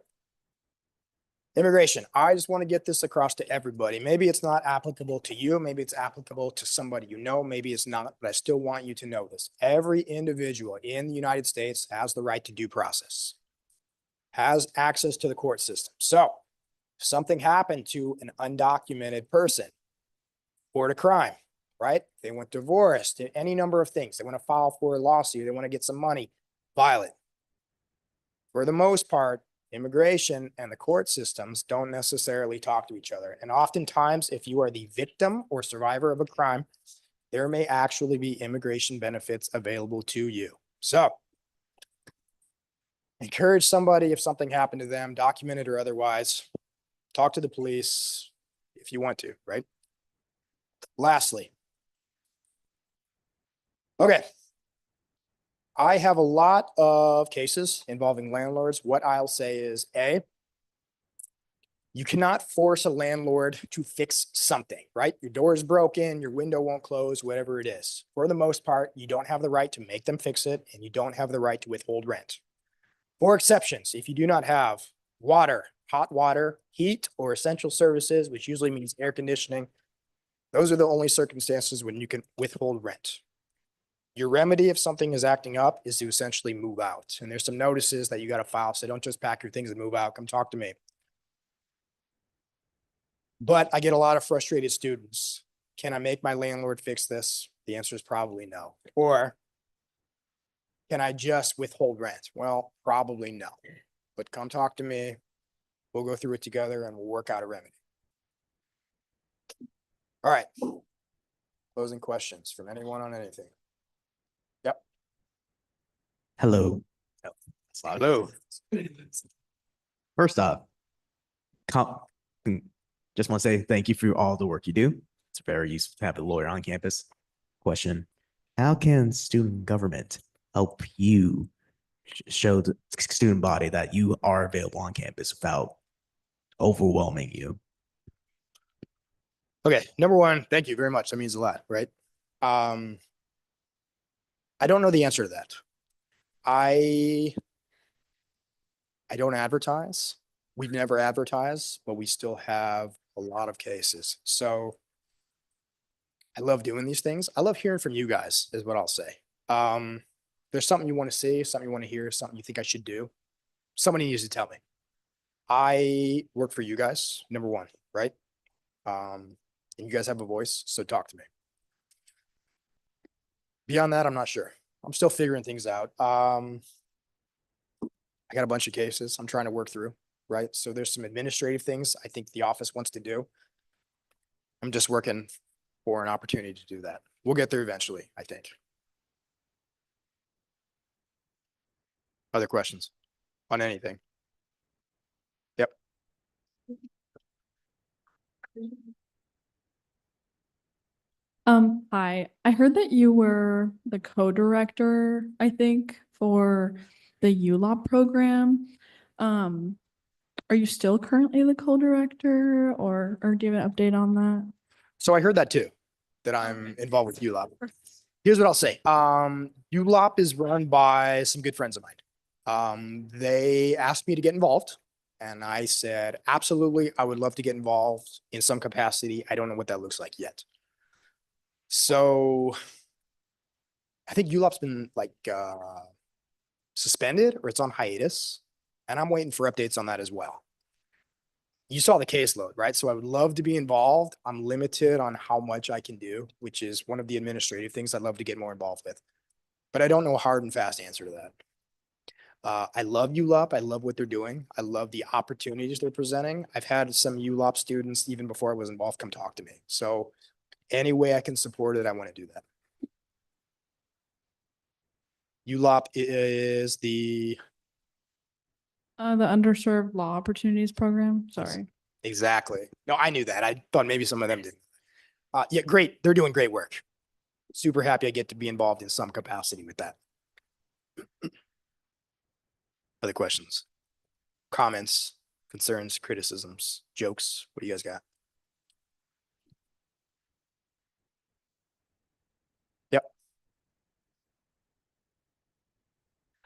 Immigration. I just want to get this across to everybody. Maybe it's not applicable to you. Maybe it's applicable to somebody you know. Maybe it's not, but I still want you to know this. Every individual in the United States has the right to due process, has access to the court system. So if something happened to an undocumented person or a crime, right? They went divorced, any number of things. They want to file for a lawsuit. They want to get some money, file it. For the most part, immigration and the court systems don't necessarily talk to each other. And oftentimes, if you are the victim or survivor of a crime, there may actually be immigration benefits available to you. So encourage somebody, if something happened to them, documented or otherwise, talk to the police if you want to, right? Lastly, okay. I have a lot of cases involving landlords. What I'll say is, A, you cannot force a landlord to fix something, right? Your door is broken, your window won't close, whatever it is. For the most part, you don't have the right to make them fix it, and you don't have the right to withhold rent. For exceptions, if you do not have water, hot water, heat, or essential services, which usually means air conditioning, those are the only circumstances when you can withhold rent. Your remedy if something is acting up is to essentially move out. And there's some notices that you got to file. So don't just pack your things and move out. Come talk to me. But I get a lot of frustrated students. Can I make my landlord fix this? The answer is probably no. Or can I just withhold rent? Well, probably no. But come talk to me. We'll go through it together and we'll work out a remedy. All right. Closing questions from anyone on anything. Hello. Hello. First off, just want to say thank you for all the work you do. It's very useful to have a lawyer on campus. Question: how can student government help you show the student body that you are available on campus without overwhelming you? Okay, number one, thank you very much. That means a lot, right? I don't know the answer to that. I don't advertise. We've never advertised, but we still have a lot of cases. So I love doing these things. I love hearing from you guys is what I'll say. There's something you want to see, something you want to hear, something you think I should do. Somebody needs to tell me. I work for you guys, number one, right? And you guys have a voice, so talk to me. Beyond that, I'm not sure. I'm still figuring things out. I got a bunch of cases I'm trying to work through, right? So there's some administrative things I think the office wants to do. I'm just working for an opportunity to do that. We'll get there eventually, I think. Other questions on anything? Yep. Hi. I heard that you were the co-director, I think, for the ULOP program. Are you still currently the co-director or do you have an update on that? So I heard that too, that I'm involved with ULOP. Here's what I'll say. ULOP is run by some good friends of mine. They asked me to get involved and I said, absolutely, I would love to get involved in some capacity. I don't know what that looks like yet. So I think ULOP's been like suspended or it's on hiatus, and I'm waiting for updates on that as well. you saw the caseload, right? So I would love to be involved. I'm limited on how much I can do, which is one of the administrative things I'd love to get more involved with. But I don't know a hard and fast answer to that. I love ULOP. I love what they're doing. I love the opportunities they're presenting. I've had some ULOP students, even before I was involved, come talk to me. So any way I can support it, I want to do that. ULOP is The underserved law opportunities program, sorry. exactly. No, I knew that. I thought maybe some of them did. Yeah, great. They're doing great work. Super happy I get to be involved in some capacity with that. Other questions, comments, concerns, criticisms, jokes? What do you guys got? Yep.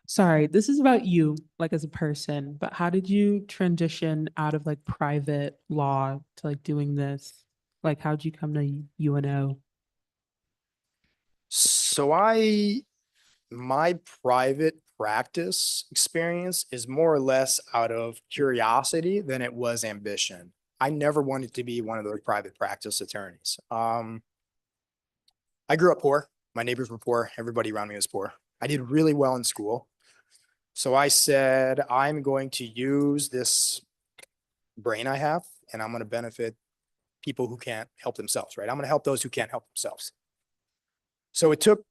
Sorry, this is about you, like as a person, but how did you transition out of like private law to like doing this? Like, how'd you come to UNO? So my private practice experience is more or less out of curiosity than it was ambition. I never wanted to be one of those private practice attorneys. I grew up poor. My neighbors were poor. Everybody around me was poor. I did really well in school. So I said, I'm going to use this brain I have, and I'm going to benefit people who can't help themselves, right? I'm going to help those who can't help themselves. So it took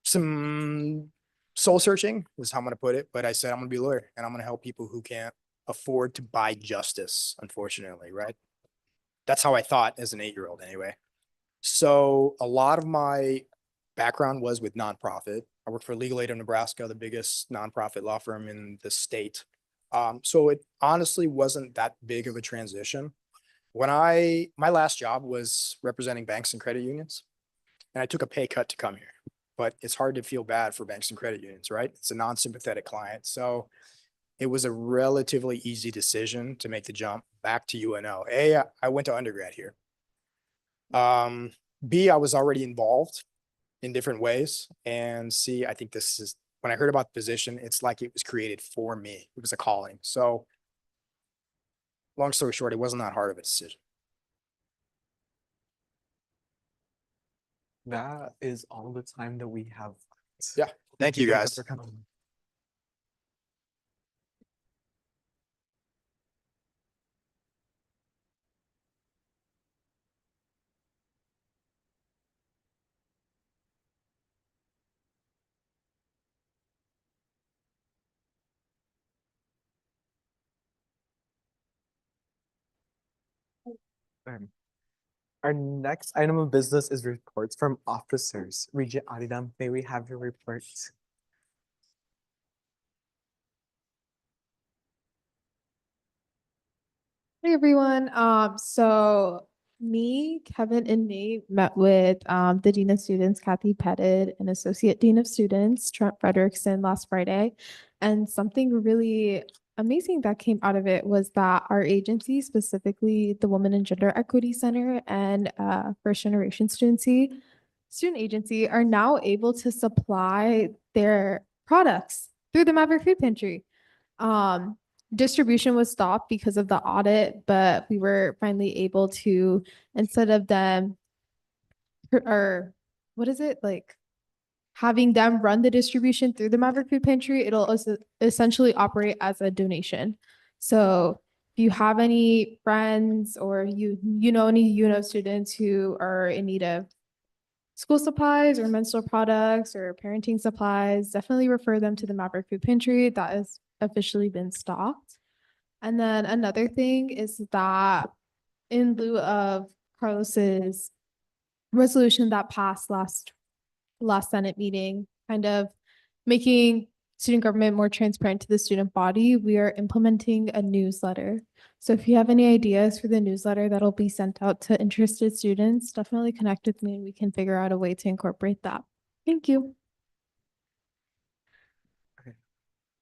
some soul searching, is how I'm going to put it. But I said, I'm going to be a lawyer, and I'm going to help people who can't afford to buy justice, unfortunately, right? That's how I thought as an 8-year-old anyway. So a lot of my background was with nonprofit. I worked for Legal Aid of Nebraska, the biggest nonprofit law firm in the state. So it honestly wasn't that big of a transition. My last job was representing banks and credit unions, and I took a pay cut to come here. But it's hard to feel bad for banks and credit unions, right? It's a non-sympathetic client. So it was a relatively easy decision to make the jump back to UNO. A, I went to undergrad here. B, I was already involved in different ways. And C, I think this is, when I heard about the position, it's like it was created for me. It was a calling. So long story short, it wasn't that hard of a decision. That is all the time that we have. Yeah. Thank you guys. for coming. Our next item of business is reports from officers. Regent Adidam, may we have your reports? Hey everyone. So me, Kevin, and Nate met with the Dean of Students, Kathy Pettit, and Associate Dean of Students, Trent Frederickson, last Friday. And something really amazing that came out of it was that our agency, specifically the Women and Gender Equity Center and First Generation Student Agency, are now able to supply their products through the Maverick Food Pantry. Distribution was stopped because of the audit, but we were finally able to, instead of them, or what is it, like having them run the distribution through the Maverick Food Pantry, it'll essentially operate as a donation. So if you have any friends or you know any UNO students who are in need of school supplies or menstrual products or parenting supplies, definitely refer them to the Maverick Food Pantry. That has officially been stopped. And then another thing is that in lieu of Carlos's resolution that passed last Senate meeting, kind of making student government more transparent to the student body, we are implementing a newsletter. So if you have any ideas for the newsletter that'll be sent out to interested students, definitely connect with me and we can figure out a way to incorporate that. Thank you. Okay.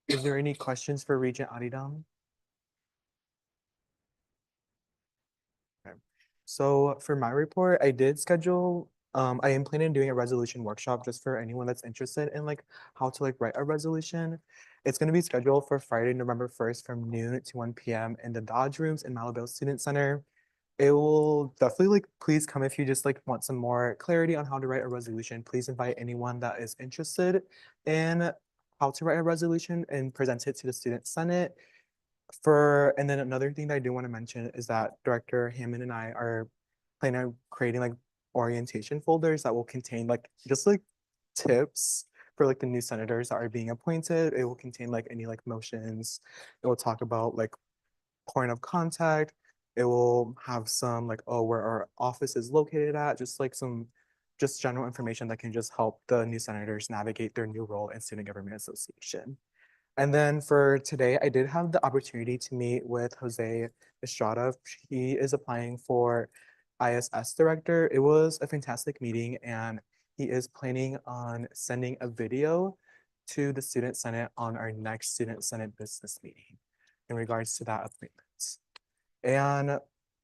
Is there any questions for Regent Adidam? Okay. So for my report, I did schedule I am planning on doing a resolution workshop just for anyone that's interested in like how to like write a resolution. It's gonna be scheduled for Friday, November 1st from noon to 1 p.m. in the Dodge Rooms in Malabelle Student Center. It will definitely like, please come if you just like want some more clarity on how to write a resolution. Please invite anyone that is interested in how to write a resolution and present it to the Student Senate. And then another thing that I do want to mention is that Director Hammond and I are planning on creating like orientation folders that will contain like just like tips for like the new senators that are being appointed. It will contain like any like motions. It will talk about like point of contact. It will have some like, oh, where our office is located at, just like some just general information that can just help the new senators navigate their new role in Student Government Association. And then for today, I did have the opportunity to meet with Jose Estrada. He is applying for ISS director. It was a fantastic meeting, and he is planning on sending a video to the Student Senate on our next Student Senate business meeting in regards to that appointment. And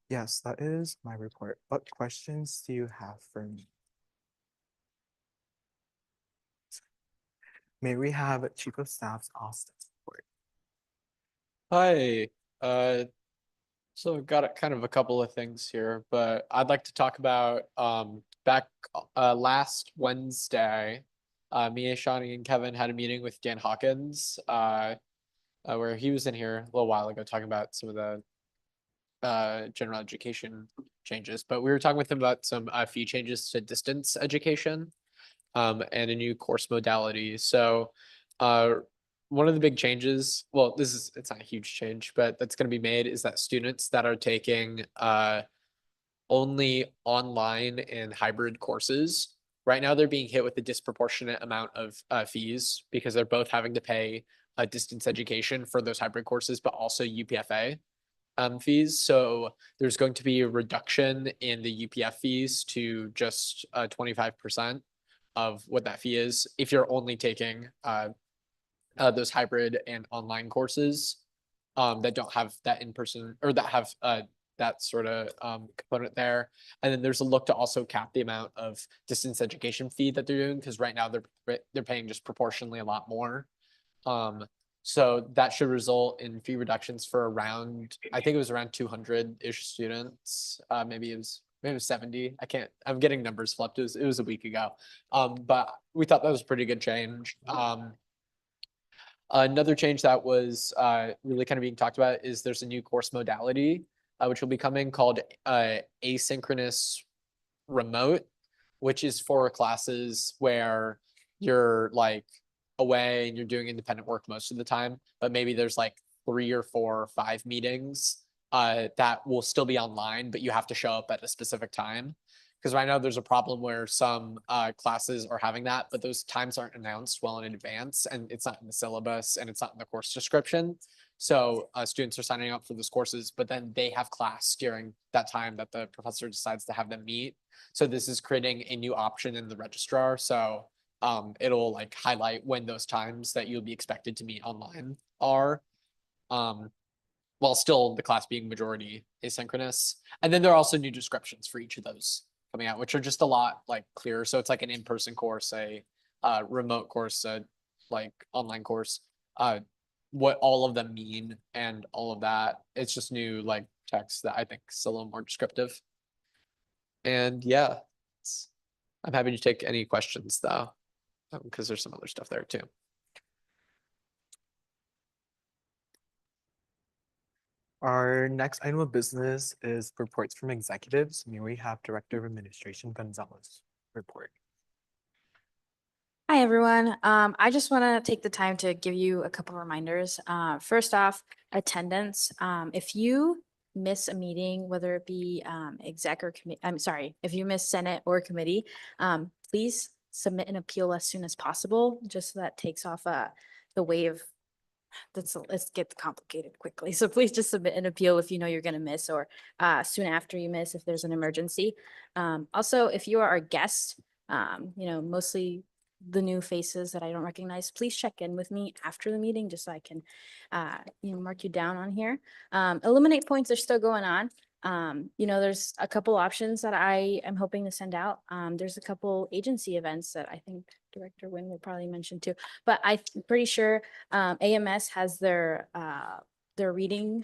yes, that is my report. What questions do you have for me? May we have Chief of Staff's Austin's report? Hi, so I've got kind of a couple of things here, but I'd like to talk about back last Wednesday, me, Shawnee, and Kevin had a meeting with Dan Hawkins, where he was in here a little while ago talking about some of the general education changes, but we were talking with him about some fee changes to distance education and a new course modality. So one of the big changes, well, it's not a huge change, but that's going to be made is that students that are taking only online and hybrid courses, right now they're being hit with a disproportionate amount of fees because they're both having to pay distance education for those hybrid courses, but also UPFA fees. So there's going to be a reduction in the UPF fees to just 25% of what that fee is if you're only taking those hybrid and online courses that don't have that in-person or that have that sort of component there. And then there's a look to also cap the amount of distance education fee that they're doing, because right now they're paying just proportionally a lot more. So that should result in fee reductions for around, I think it was around 200-ish students. Maybe it was 70. I'm getting numbers flipped. It was a week ago. But we thought that was a pretty good change. Another change that was really kind of being talked about is there's a new course modality, which will be coming called asynchronous remote, which is for classes where you're like away and you're doing independent work most of the time, but maybe there's like 3 or 4 or 5 meetings that will still be online, but you have to show up at a specific time. Because right now there's a problem where some classes are having that, but those times aren't announced well in advance, and it's not in the syllabus and it's not in the course description. So students are signing up for those courses, but then they have class during that time that the professor decides to have them meet. So this is creating a new option in the registrar. So it'll like highlight when those times that you'll be expected to meet online are, while still the class being majority asynchronous. And then there are also new descriptions for each of those coming out, which are just a lot like clearer. So it's like an in-person course, a remote course, a like online course, what all of them mean and all of that. It's just new like text that I think is a little more descriptive. And yeah, I'm happy to take any questions though, because there's some other stuff there too. Our next item of business is reports from executives. May we have Director of Administration Gonzalez report? Hi, everyone. I just want to take the time to give you a couple reminders. First off, attendance. If you miss a meeting, whether it be exec or committee, if you miss Senate or committee, please submit an appeal as soon as possible, just so that takes off the wave. Let's get complicated quickly. So please just submit an appeal if you know you're going to miss, or soon after you miss if there's an emergency. Also, if you are our guest, mostly the new faces that I don't recognize, please check in with me after the meeting just so I can mark you down on here. Eliminate points are still going on. You know, there's a couple options that I am hoping to send out. There's a couple agency events that I think Director Nguyen will probably mention too. But I'm pretty sure AMS has their reading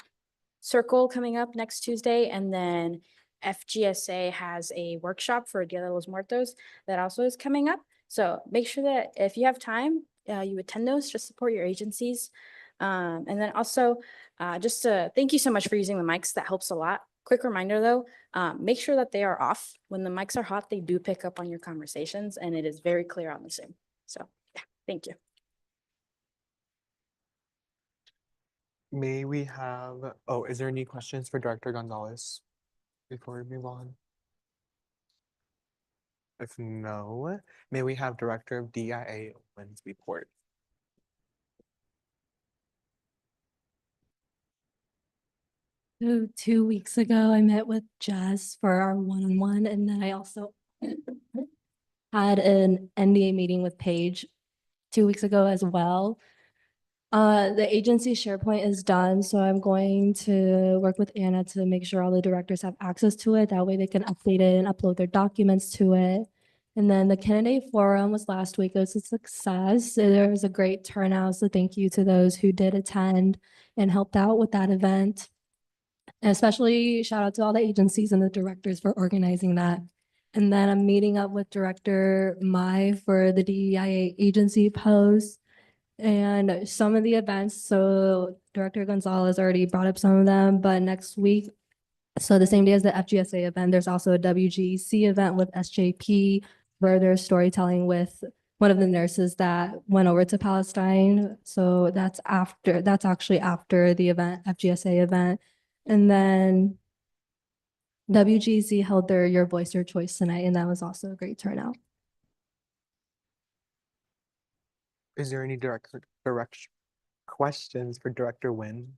circle coming up next Tuesday, and then FGSA has a workshop for Dia de los Muertos that also is coming up. So make sure that if you have time, you attend those, just support your agencies. And then also, just thank you so much for using the mics. That helps a lot. Quick reminder though, make sure that they are off. When the mics are hot, they do pick up on your conversations and it is very clear on the Zoom. So yeah, thank you. May we have, oh, is there any questions for Director Gonzalez before we move on? If no, may we have Director of DIA Nguyen's report? So 2 weeks ago, I met with Jess for our one-on-one, and then I also had an NDA meeting with Paige 2 weeks ago as well. The agency SharePoint is done, so I'm going to work with Anna to make sure all the directors have access to it. That way they can update it and upload their documents to it. And then the candidate forum was last week. It was a success. There was a great turnout, so thank you to those who did attend and helped out with that event. And especially shout out to all the agencies and the directors for organizing that. And then I'm meeting up with Director Mai for the DEIA agency post and some of the events. So Director Gonzalez already brought up some of them, but next week, so the same day as the FGSA event, there's also a WGEC event with SJP where there's storytelling with one of the nurses that went over to Palestine. So that's actually after the event, FGSA event. And then WGC held their Your Voice, Your Choice tonight, and that was also a great turnout. Is there any direct questions for Director Nguyen?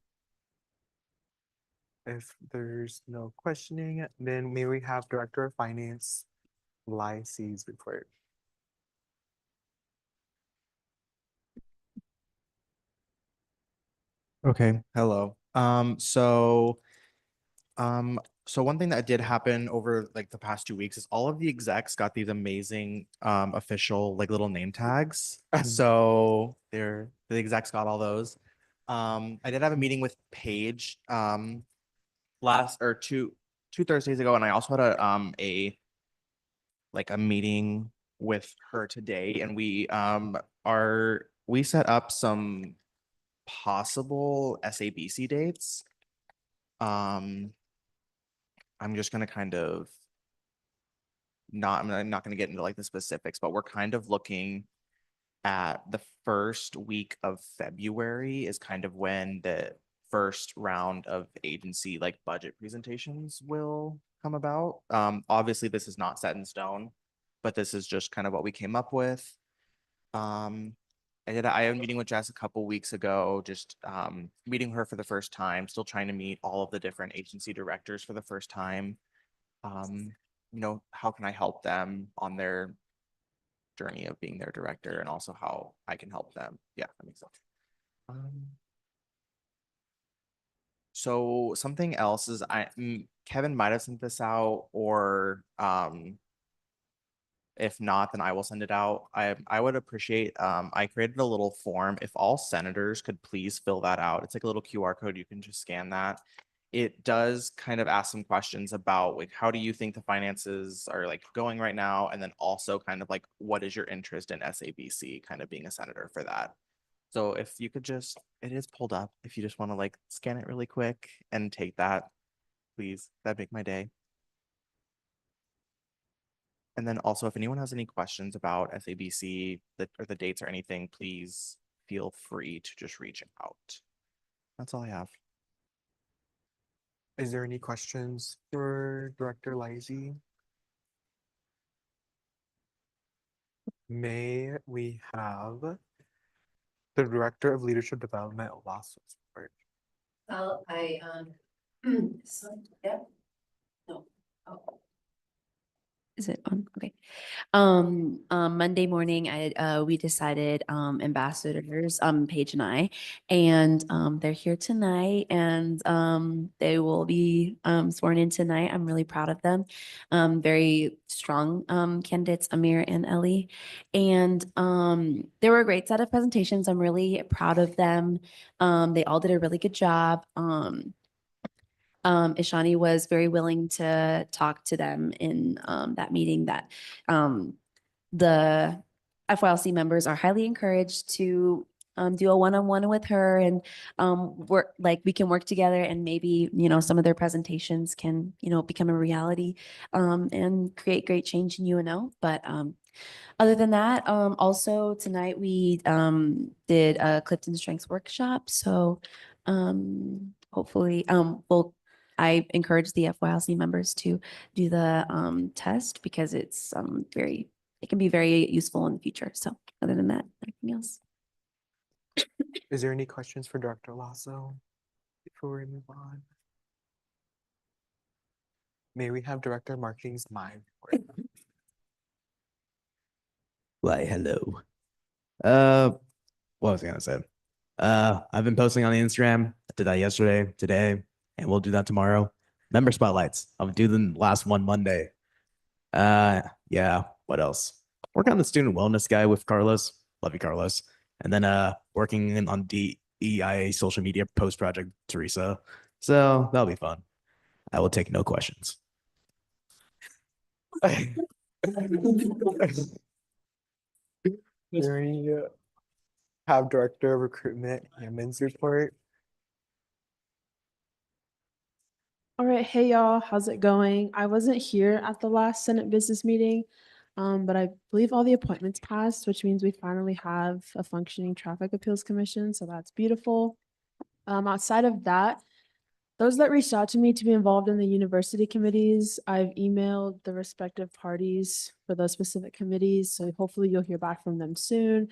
If there's no questioning, then may we have Director of Finance, Lai C's report? Okay, hello. So one thing that did happen over like the past 2 weeks is all of the execs got these amazing official like little name tags. So the execs got all those. I did have a meeting with Paige two Thursdays ago, and I also had a meeting with her today, and we set up some possible SABC dates. I'm just gonna kind of I'm not gonna get into like the specifics, but we're kind of looking at the first week of February is kind of when the first round of agency like budget presentations will come about. Obviously this is not set in stone, but this is just kind of what we came up with. I had a meeting with Jess a couple weeks ago, just meeting her for the first time, still trying to meet all of the different agency directors for the first time. How can I help them on their journey of being their director, and also how I can help them. Yeah, that makes sense. So something else is Kevin might have sent this out, or if not, then I will send it out. I would appreciate, I created a little form. If all senators could please fill that out. It's like a little QR code. You can just scan that. It does kind of ask some questions about like, how do you think the finances are like going right now? And then also kind of like, what is your interest in SABC, kind of being a senator for that? So if you could just, it is pulled up. If you just want to like scan it really quick and take that, please, that'd make my day. And then also, if anyone has any questions about SABC or the dates or anything, please feel free to just reach out. That's all I have. Is there any questions for Director Lizzie? May we have the Director of Leadership Development, last report? Well, so, yeah. No. Oh. Is it on? Okay. Monday morning, we decided, ambassadors, Paige and I, and, they're here tonight and, they will be, sworn in tonight. I'm really proud of them. Very strong, candidates, Amir and Ellie. And, they were a great set of presentations. I'm really proud of them. They all did a really good job. Ishani was very willing to talk to them in that meeting that the FYLC members are highly encouraged to do a one-on-one with her and work, like we can work together and maybe, some of their presentations can, become a reality and create great change in UNO. But other than that, also tonight we did a Clifton Strengths workshop. So hopefully, I encourage the FYLC members to do the test because it's it can be very useful in the future. So other than that, nothing else. Is there any questions for Director Lasso before we move on? May we have Director Marketing's mind report? Why, hello. What was I gonna say? I've been posting on the Instagram. I did that yesterday, today, and we'll do that tomorrow. Member spotlights. I'll do them last one Monday. Yeah, what else? Work on the student wellness guy with Carlos. Love you, Carlos. And then working on DEIA social media post project, Teresa. So that'll be fun. I will take no questions. We have Director of Recruitment Hammond's report. All right, hey y'all, how's it going? I wasn't here at the last Senate business meeting, but I believe all the appointments passed, which means we finally have a functioning traffic appeals commission, so that's beautiful. Outside of that, those that reached out to me to be involved in the university committees, I've emailed the respective parties for those specific committees, so hopefully you'll hear back from them soon.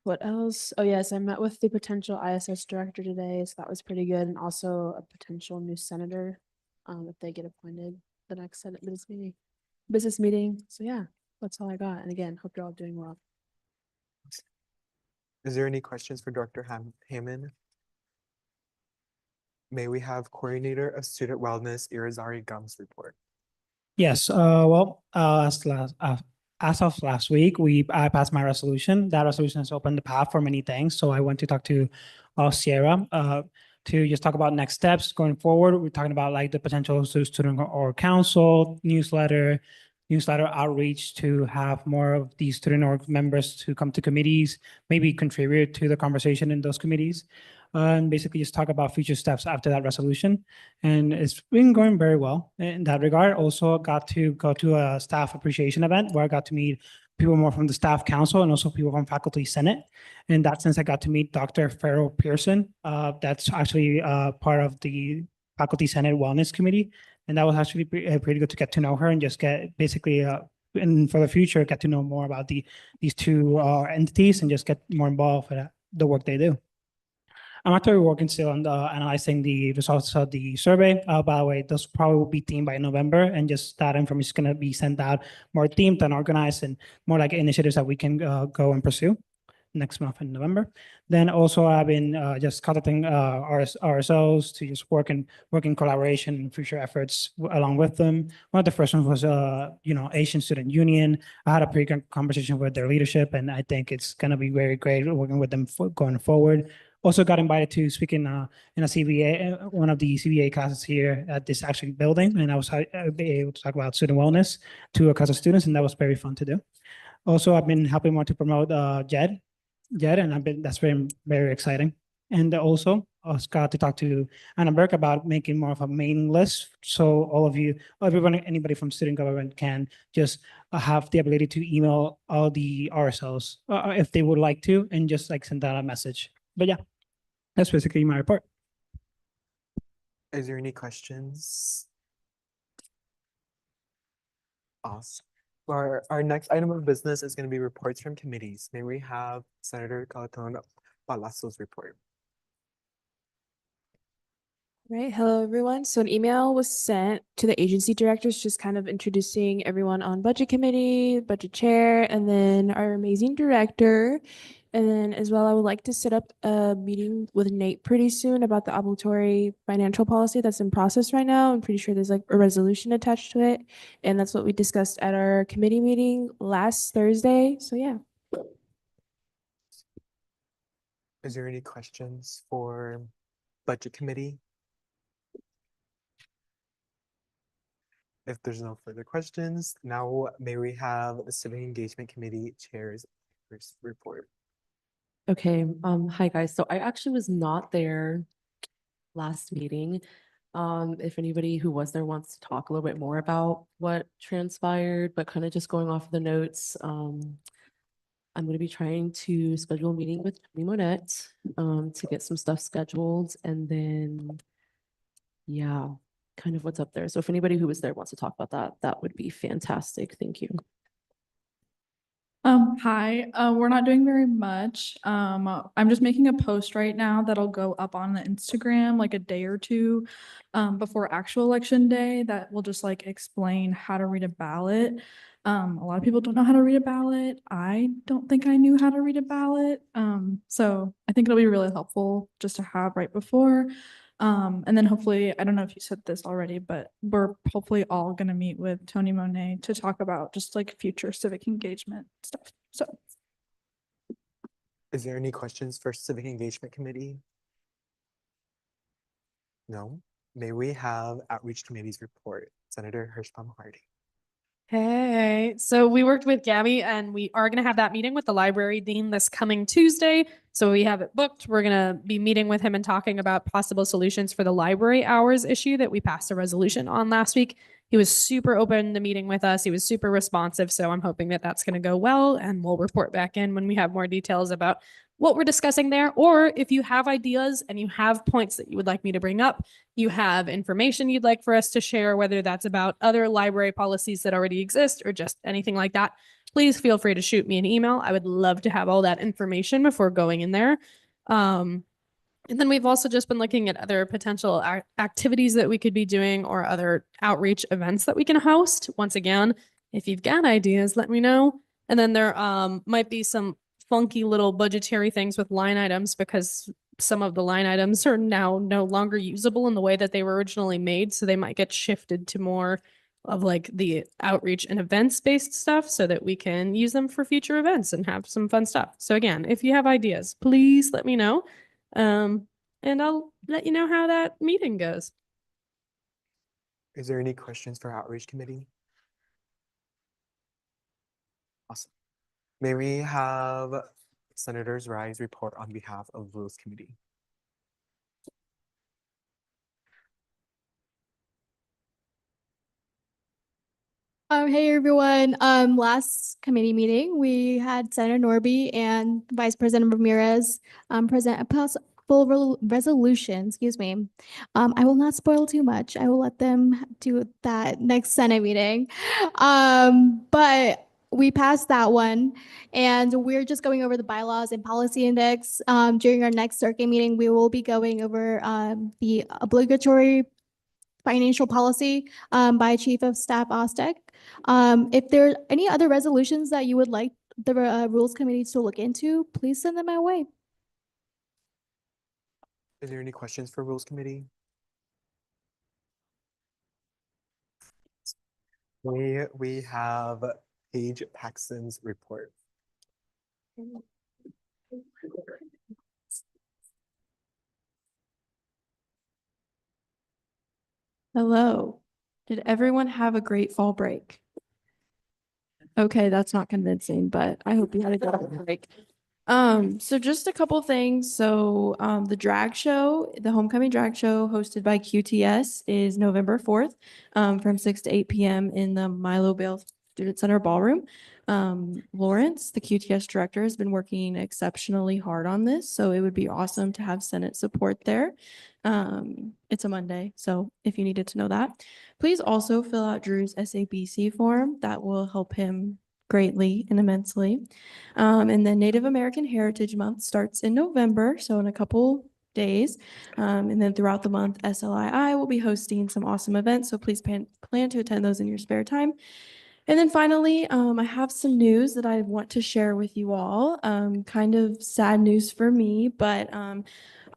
What else? Oh yes, I met with the potential ISS director today, so that was pretty good, and also a potential new senator, if they get appointed the next Senate business meeting. So yeah, that's all I got. And again, hope you're all doing well. Is there any questions for Director Hammond? May we have Coordinator of Student Wellness, Irizarry Gums report? Yes, as of last week, I passed my resolution. That resolution has opened the path for many things. So I went to talk to Sierra to just talk about next steps going forward. We're talking about like the potential student or council newsletter outreach to have more of these student org members to come to committees, maybe contribute to the conversation in those committees. And basically just talk about future steps after that resolution. And it's been going very well in that regard. Also got to go to a staff appreciation event where I got to meet people more from the staff council and also people from faculty senate. In that sense, I got to meet Dr. Farrell Pearson. That's actually part of the faculty senate wellness committee. And that was actually pretty good to get to know her and just get basically and for the future, get to know more about these two entities and just get more involved with the work they do. I'm actually working still on analyzing the results of the survey. By the way, those probably will be themed by November, and just that information is going to be sent out more themed and organized and more like initiatives that we can go and pursue next month in November. Then also I've been just contacting RSOs to just work in collaboration and future efforts along with them. One of the first ones was Asian Student Union. I had a pretty good conversation with their leadership, and I think it's going to be very great working with them going forward. Also got invited to speak in a CBA, one of the CBA classes here at this actually building, and I was able to talk about student wellness to a class of students, and that was very fun to do. Also, I've been helping more to promote JED, and that's been very exciting. And also, I got to talk to Anna Burke about making more of a mailing list, so all of you, anybody from student government can just have the ability to email all the RSLs if they would like to, and just like send out a message. But yeah, that's basically my report. Is there any questions? Awesome. Our next item of business is going to be reports from committees. May we have Senator Calaton Palazzo's report? Right. Hello, everyone. So an email was sent to the agency directors, just kind of introducing everyone on budget committee, budget chair, and then our amazing director. And then as well, I would like to set up a meeting with Nate pretty soon about the obligatory financial policy that's in process right now. I'm pretty sure there's like a resolution attached to it. And that's what we discussed at our committee meeting last Thursday. So yeah. Is there any questions for budget committee? If there's no further questions, now may we have the Civic Engagement Committee Chair's first report. Okay, hi guys. So I actually was not there last meeting. If anybody who was there wants to talk a little bit more about what transpired, but kind of just going off the notes, I'm going to be trying to schedule a meeting with Tony Monette, to get some stuff scheduled, and then, yeah, kind of what's up there. So if anybody who was there wants to talk about that, that would be fantastic. Thank you. Hi, we're not doing very much. I'm just making a post right now that'll go up on the Instagram like a day or two before actual election day that will just like explain how to read a ballot. A lot of people don't know how to read a ballot. I don't think I knew how to read a ballot. So I think it'll be really helpful just to have right before. And then hopefully, I don't know if you said this already, but we're hopefully all gonna meet with Tony Monet to talk about just like future civic engagement stuff. So Is there any questions for Civic Engagement Committee? No? May we have Outreach Committee's report? Senator Hirschbaum Hardy. Hey, so we worked with Gabby and we are going to have that meeting with the library dean this coming Tuesday. So we have it booked. We're going to be meeting with him and talking about possible solutions for the library hours issue that we passed a resolution on last week. He was super open to meeting with us. He was super responsive. So I'm hoping that that's going to go well, and we'll report back in when we have more details about what we're discussing there. Or if you have ideas and you have points that you would like me to bring up, you have information you'd like for us to share, whether that's about other library policies that already exist or just anything like that, please feel free to shoot me an email. I would love to have all that information before going in there. And then we've also just been looking at other potential activities that we could be doing or other outreach events that we can host. Once again, if you've got ideas, let me know. And then there might be some funky little budgetary things with line items because some of the line items are now no longer usable in the way that they were originally made. So they might get shifted to more of like the outreach and events based stuff so that we can use them for future events and have some fun stuff. So again, if you have ideas, please let me know. And I'll let you know how that meeting goes. Is there any questions for Outreach Committee? Awesome. May we have Senator's Rise report on behalf of Rules Committee? Hey everyone. Last committee meeting, we had Senator Norby and Vice President Ramirez present a possible resolution, excuse me. I will not spoil too much. I will let them do that next Senate meeting. But we passed that one, and we're just going over the bylaws and policy index. During our next circuit meeting, we will be going over the obligatory financial policy by Chief of Staff Ostek. If there are any other resolutions that you would like the Rules Committee to look into, please send them my way. Is there any questions for Rules Committee? We have Paige Paxton's report. Hello. Did everyone have a great fall break? Okay, that's not convincing, but I hope you had a good break. So just a couple things. So, the drag show, the Homecoming Drag Show hosted by QTS is November 4th, from 6 to 8 p.m. in the Milo Bale Student Center Ballroom. Lawrence, the QTS director, has been working exceptionally hard on this, so it would be awesome to have Senate support there. It's a Monday, so if you needed to know that, please also fill out Drew's SABC form. That will help him greatly and immensely. And then Native American Heritage Month starts in November, so in a couple days. And then throughout the month, SLII will be hosting some awesome events, so please plan to attend those in your spare time. And then finally, I have some news that I want to share with you all. Kind of sad news for me, but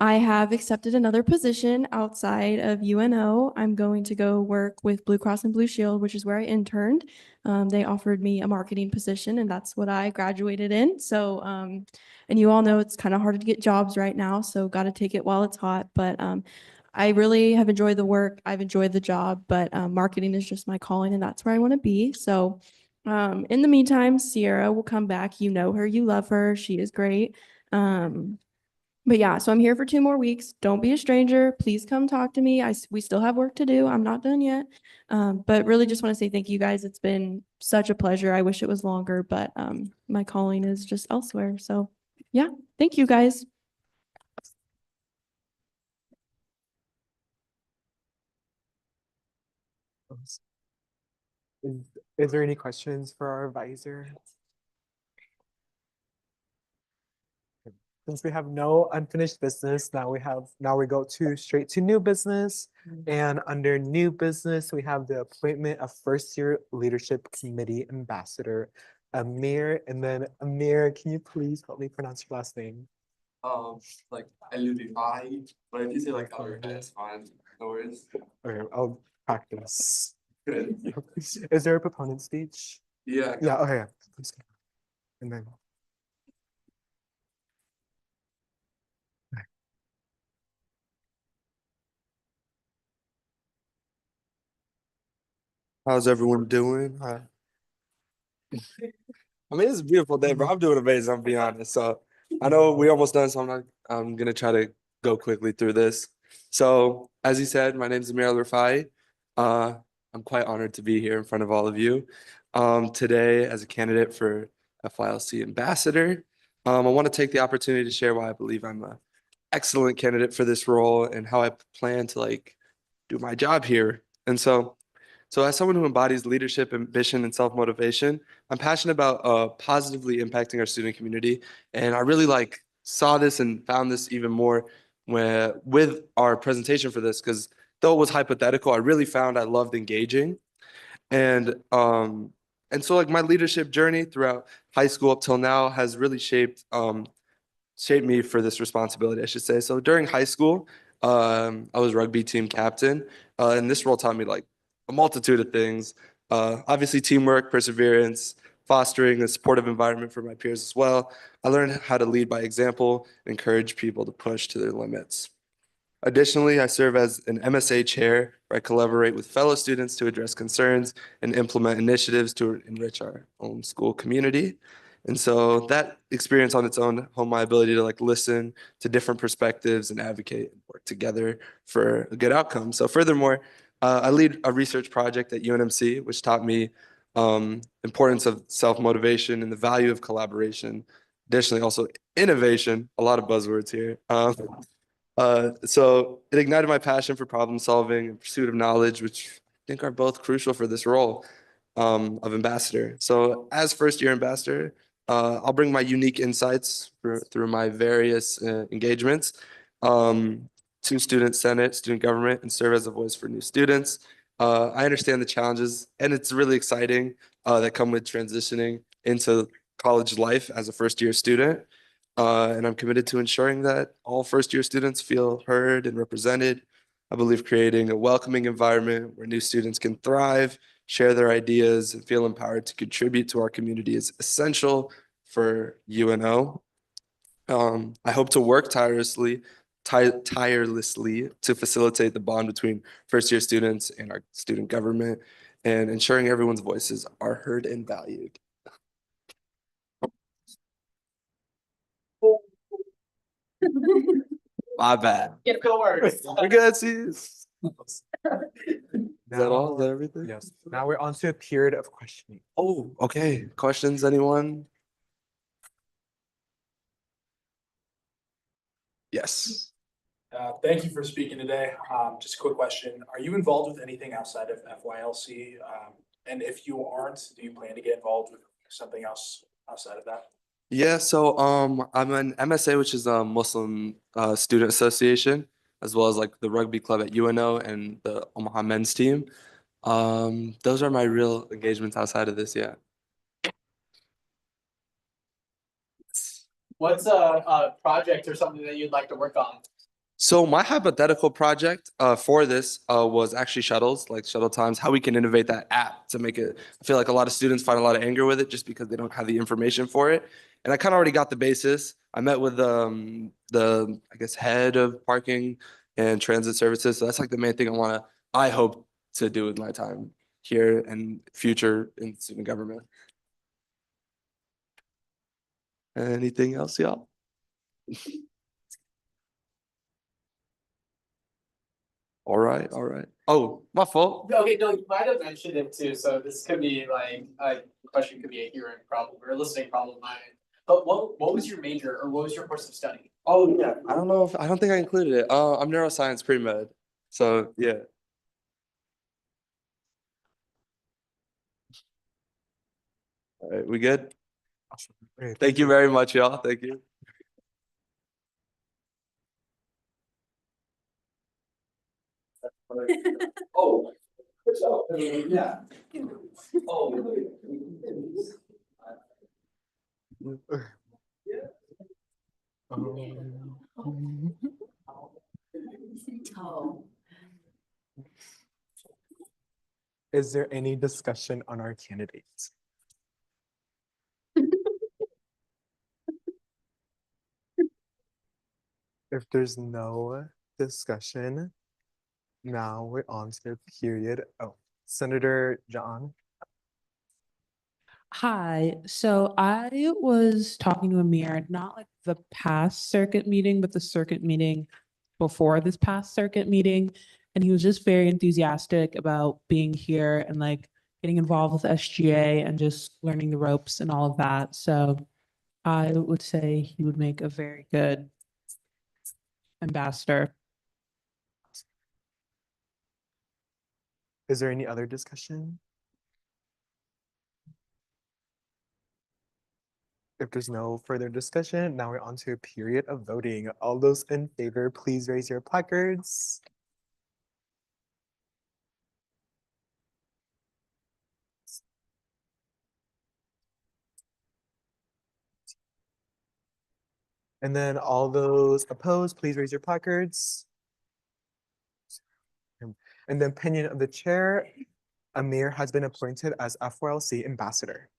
I have accepted another position outside of UNO. I'm going to go work with Blue Cross and Blue Shield, which is where I interned. They offered me a marketing position, and that's what I graduated in. So, and you all know it's kind of hard to get jobs right now, so got to take it while it's hot. But I really have enjoyed the work. I've enjoyed the job, but marketing is just my calling, and that's where I want to be. So, in the meantime, Sierra will come back. You know her, you love her. She is great. But yeah, so I'm here for 2 more weeks. Don't be a stranger. Please come talk to me. We still have work to do. I'm not done yet. But really just want to say thank you guys. It's been such a pleasure. I wish it was longer, but my calling is just elsewhere. So yeah, thank you guys. Is there any questions for our advisor? Since we have no unfinished business, now we go straight to new business. And under new business, we have the appointment of first year leadership committee ambassador, Amir. And then Amir, can you please help me pronounce your last name? Like Eludify, but if you say like other, that's fine. No worries. Okay, I'll practice. Good. Is there a proponent speech? Yeah. Yeah, okay. Please. And then. How's everyone doing? I mean, it's a beautiful day, bro. I'm doing amazing, I'm being honest. So I know we almost done, so I'm gonna try to go quickly through this. So as you said, my name is Amir Al-Rafai. I'm quite honored to be here in front of all of you today as a candidate for FYLC ambassador. I want to take the opportunity to share why I believe I'm an excellent candidate for this role and how I plan to do my job here. And so as someone who embodies leadership, ambition, and self-motivation, I'm passionate about positively impacting our student community. And I really saw this and found this even more with our presentation for this, because though it was hypothetical, I really found I loved engaging. And so my leadership journey throughout high school up till now has really shaped me for this responsibility, I should say. So during high school, I was rugby team captain, and this role taught me a multitude of things. Obviously teamwork, perseverance, fostering a supportive environment for my peers as well. I learned how to lead by example, encourage people to push to their limits. Additionally, I serve as an MSA chair where I collaborate with fellow students to address concerns and implement initiatives to enrich our own school community. And so that experience on its own honed my ability to listen to different perspectives and advocate and work together for a good outcome. So furthermore, I lead a research project at UNMC, which taught me importance of self-motivation and the value of collaboration. Additionally, also innovation, a lot of buzzwords here. So it ignited my passion for problem solving and pursuit of knowledge, which I think are both crucial for this role of ambassador. So as first year ambassador, I'll bring my unique insights through my various engagements to student senate, student government, and serve as a voice for new students. I understand the challenges, and it's really exciting that come with transitioning into college life as a first year student. And I'm committed to ensuring that all first year students feel heard and represented. I believe creating a welcoming environment where new students can thrive, share their ideas, and feel empowered to contribute to our community is essential for UNO. I hope to work tirelessly to facilitate the bond between first year students and our student government, and ensuring everyone's voices are heard and valued. My bad. Get go work. We good, sis. Is that all? Is that everything? Yes. Now we're on to a period of questioning. Oh, okay. Questions, anyone? Yes. Thank you for speaking today. Just a quick question. Are you involved with anything outside of FYLC? And if you aren't, do you plan to get involved with something else outside of that? Yeah, so I'm an MSA, which is a Muslim Student Association, as well as like the rugby club at UNO and the Omaha men's team. Those are my real engagements outside of this, yeah. What's a project or something that you'd like to work on? So my hypothetical project for this was actually shuttles, like shuttle times, how we can innovate that app to make it. I feel like a lot of students find a lot of anger with it just because they don't have the information for it. And I kind of already got the basis. I met with the I guess head of parking and transit services. So that's like the main thing I hope to do with my time here and future in student government. Anything else, y'all? All right, all right. Oh, my fault. Okay, no, you might have mentioned it too, so this could be like, a question could be a hearing problem or a listening problem of mine. But what was your major or what was your course of study? Oh yeah, I don't think I included it. I'm neuroscience pre-med. So yeah. All right, we good? Okay, Thank you very much, y'all. Thank you. Oh. Yeah. Oh. Is there any discussion on our candidates? If there's no discussion, now we're on to the period. Oh, Senator John. Hi, so I was talking to Amir, not like the past circuit meeting, but the circuit meeting before this past circuit meeting. And he was just very enthusiastic about being here and like getting involved with SGA and just learning the ropes and all of that. So I would say he would make a very good ambassador. Is there any other discussion? If there's no further discussion, now we're on to a period of voting. All those in favor, please raise your placards. And then all those opposed, please raise your placards. In the opinion of the chair, Amir has been appointed as F4LC ambassador.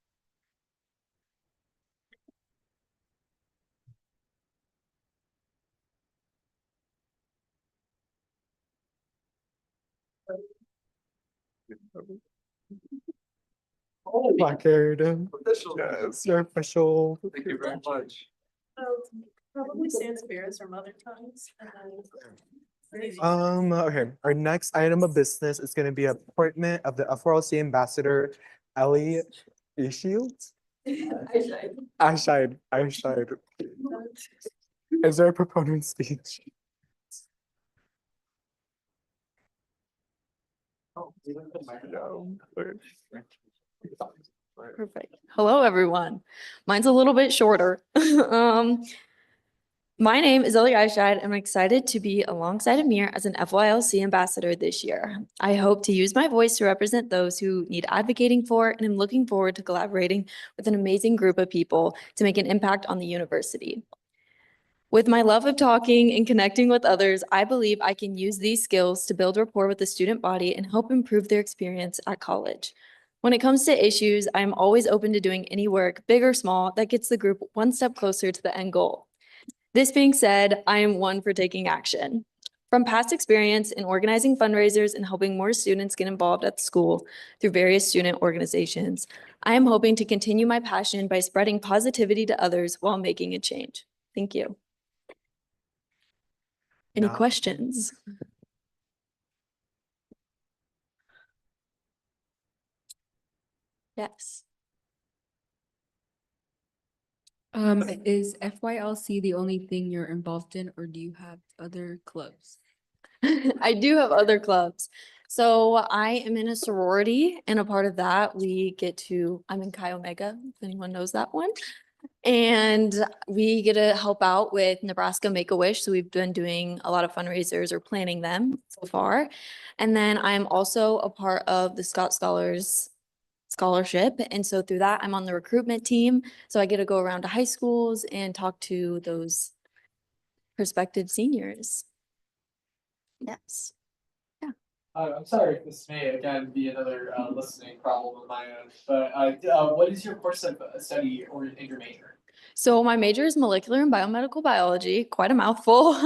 Placard. Yes, your official. Thank you very much. Probably Sanskrit or mother tongues and then. Okay, our next item of business is gonna be appointment of the F4LC ambassador, Ellie Shields. Ashide. Is there a proponent speech? Perfect. Hello, everyone. Mine's a little bit shorter. My name is Ellie Eishide. I'm excited to be alongside Amir as an FYLC ambassador this year. I hope to use my voice to represent those who need advocating for, and I'm looking forward to collaborating with an amazing group of people to make an impact on the university. With my love of talking and connecting with others, I believe I can use these skills to build rapport with the student body and help improve their experience at college. When it comes to issues, I'm always open to doing any work, big or small, that gets the group one step closer to the end goal. This being said, I am one for taking action. From past experience in organizing fundraisers and helping more students get involved at the school through various student organizations, I am hoping to continue my passion by spreading positivity to others while making a change. Thank you. Any questions? Yes. Is FYLC the only thing you're involved in, or do you have other clubs? I do have other clubs. So I am in a sorority, and a part of that we get to, I'm in Chi Omega, if anyone knows that one. And we get to help out with Nebraska Make-A-Wish. So we've been doing a lot of fundraisers or planning them so far. And then I'm also a part of the Scott Scholars Scholarship. And so through that, I'm on the recruitment team. So I get to go around to high schools and talk to those prospective seniors. Yes. I'm sorry if this may again be another listening problem on my end, but what is your course of study or in your major? So my major is molecular and biomedical biology, quite a mouthful.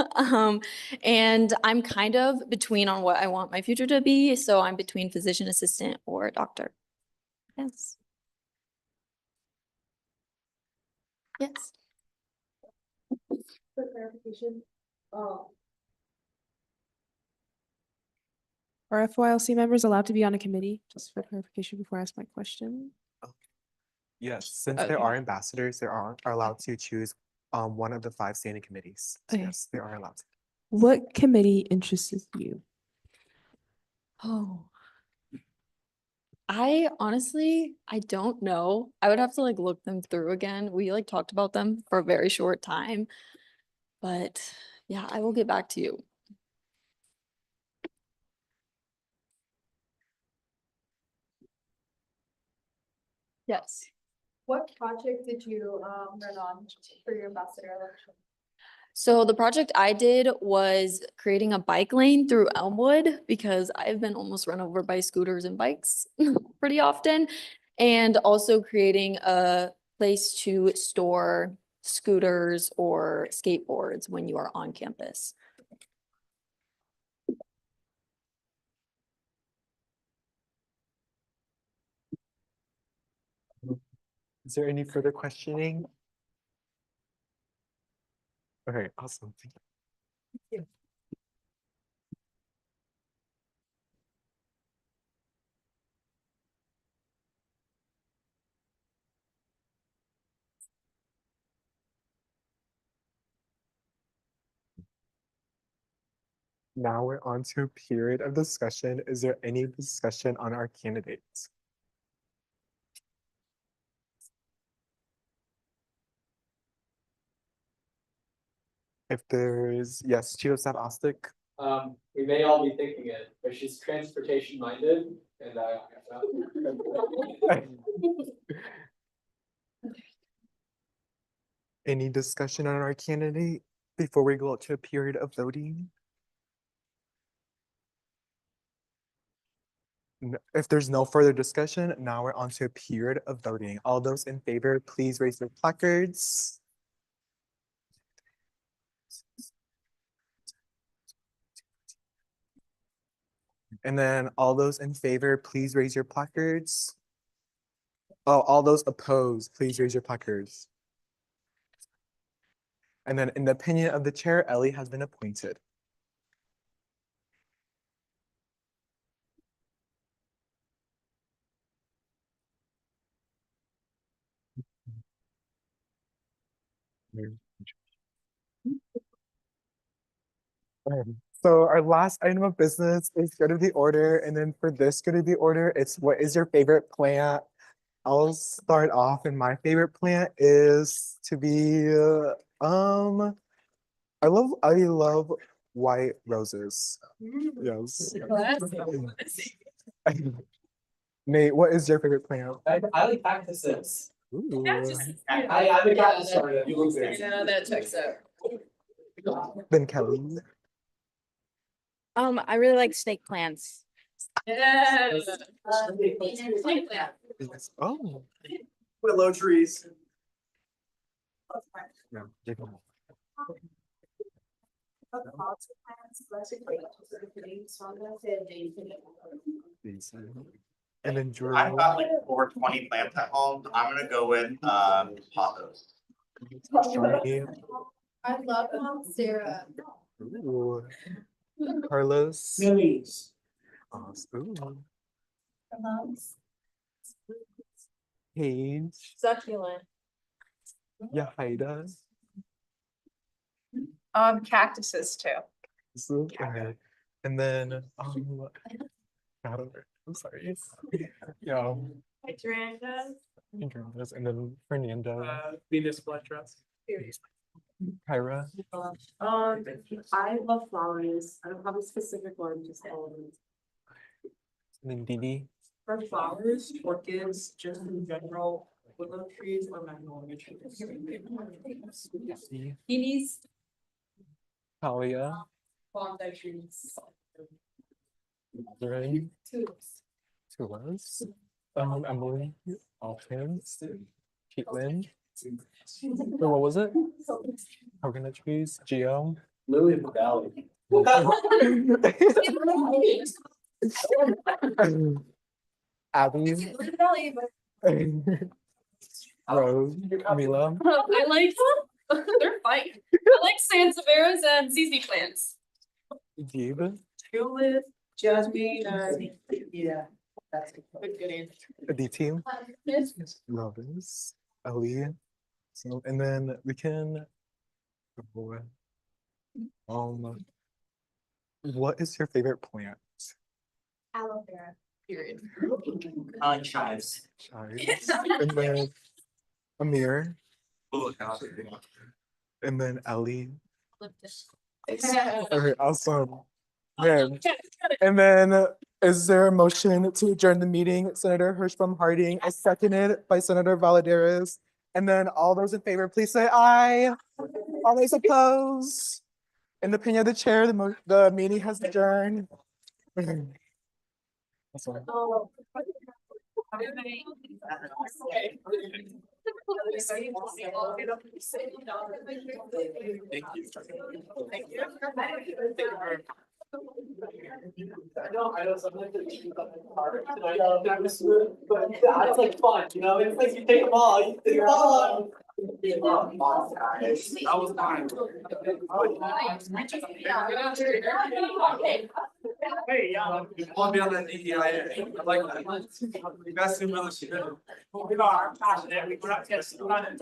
And I'm kind of between on what I want my future to be. So I'm between physician assistant or doctor. Yes. Yes. For clarification, are FYLC members allowed to be on a committee? Just for clarification before I ask my question. Yes, since there Okay. are ambassadors, they are allowed to choose one of the 5 standing committees. So Okay. yes, they are allowed to. What committee interests you? Oh. I honestly, I don't know. I would have to like look them through again. We like talked about them for a very short time. But yeah, I will get back to you. Yes. What project did you run on for your ambassador election? So the project I did was creating a bike lane through Elmwood because I've been almost run over by scooters and bikes pretty often. And also creating a place to store scooters or skateboards when you are on campus. Is there any further questioning? Okay, awesome. Thank you. Now we're on to a period of discussion. Is there any discussion on our candidates? If there's, yes, Chief of Staff Ostick. We may all be thinking it, but she's transportation minded and Any discussion on our candidate before we go to a period of voting? If there's no further discussion, now we're on to a period of voting. All those in favor, please raise your placards. And then all those in favor, please raise your placards. Oh, all those opposed, please raise your placards. And then in the opinion of the chair, Ellie has been appointed. So our last item of business is go to the order, and then for this go to the order, it's what is your favorite plant? I'll start off, and my favorite plant is to be I love white roses. Yes. Nate, what is your favorite plant? I like cactuses. Ooh. I'm a cactus starter. Yeah, that checks out. Then Kelly. I really like snake plants. Yes. Yes. Oh. Willow trees. Yeah, take them. And then Drew. I've got like over 20 plants at home. I'm gonna go with pothos. I love Sarah. Ooh. Carlos. Lilies. Awesome. Paige. Succulent. Yeah, Haida. Cactuses too. Okay. And then I'm sorry. Yeah. Hydrangeas. Andreas, and then Fernando, Venus flytrap. Kyra. I love flowers. I don't have a specific one, just all of them. And then Didi. For flowers, orchids, just in general, willow trees or magnolia trees. Peonies. Talia. Bonsai trees. Lorraine. Tulips. Tulips. Emily. Alphins. Caitlin. Wait, what was it? Coconut trees. Geo. Lily of the Valley. Abby. Rose. Mila. I like, they're fine. I like sansevieras and ZZ plants. Gabe. Tulip, jasmine, yeah. That's Good answer. D team. Lovis. Ali. So, and then we can. What is your favorite plant? Aloe vera. Period. I like chives. Chives. And then Amir. And then Ellie. Okay, awesome. Man. And then is there a motion to adjourn the meeting? Senator Hirschbaum Harding, as seconded by Senator Valadares. And then all those in favor, please say aye. All those opposed? In the opinion of the chair, the meeting has adjourned. That's all. I know sometimes it's hard, that was smooth, but that's like fun, you know, it's like you take them all, you take them all. That was mine. Hey, yeah. You want to be on that DEIA, I like that. You guys seem really shit. We are passionate, we put up kids, we run it.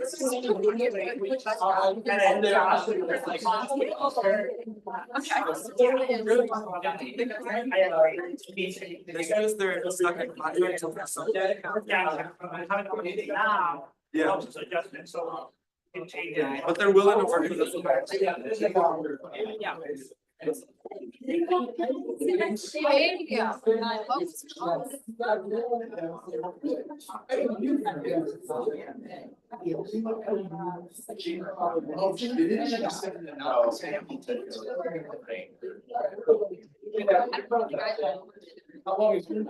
And they're actually like. Because they're stuck in contract until they're stuck. Yeah. But they're willing to work with us. How long is it?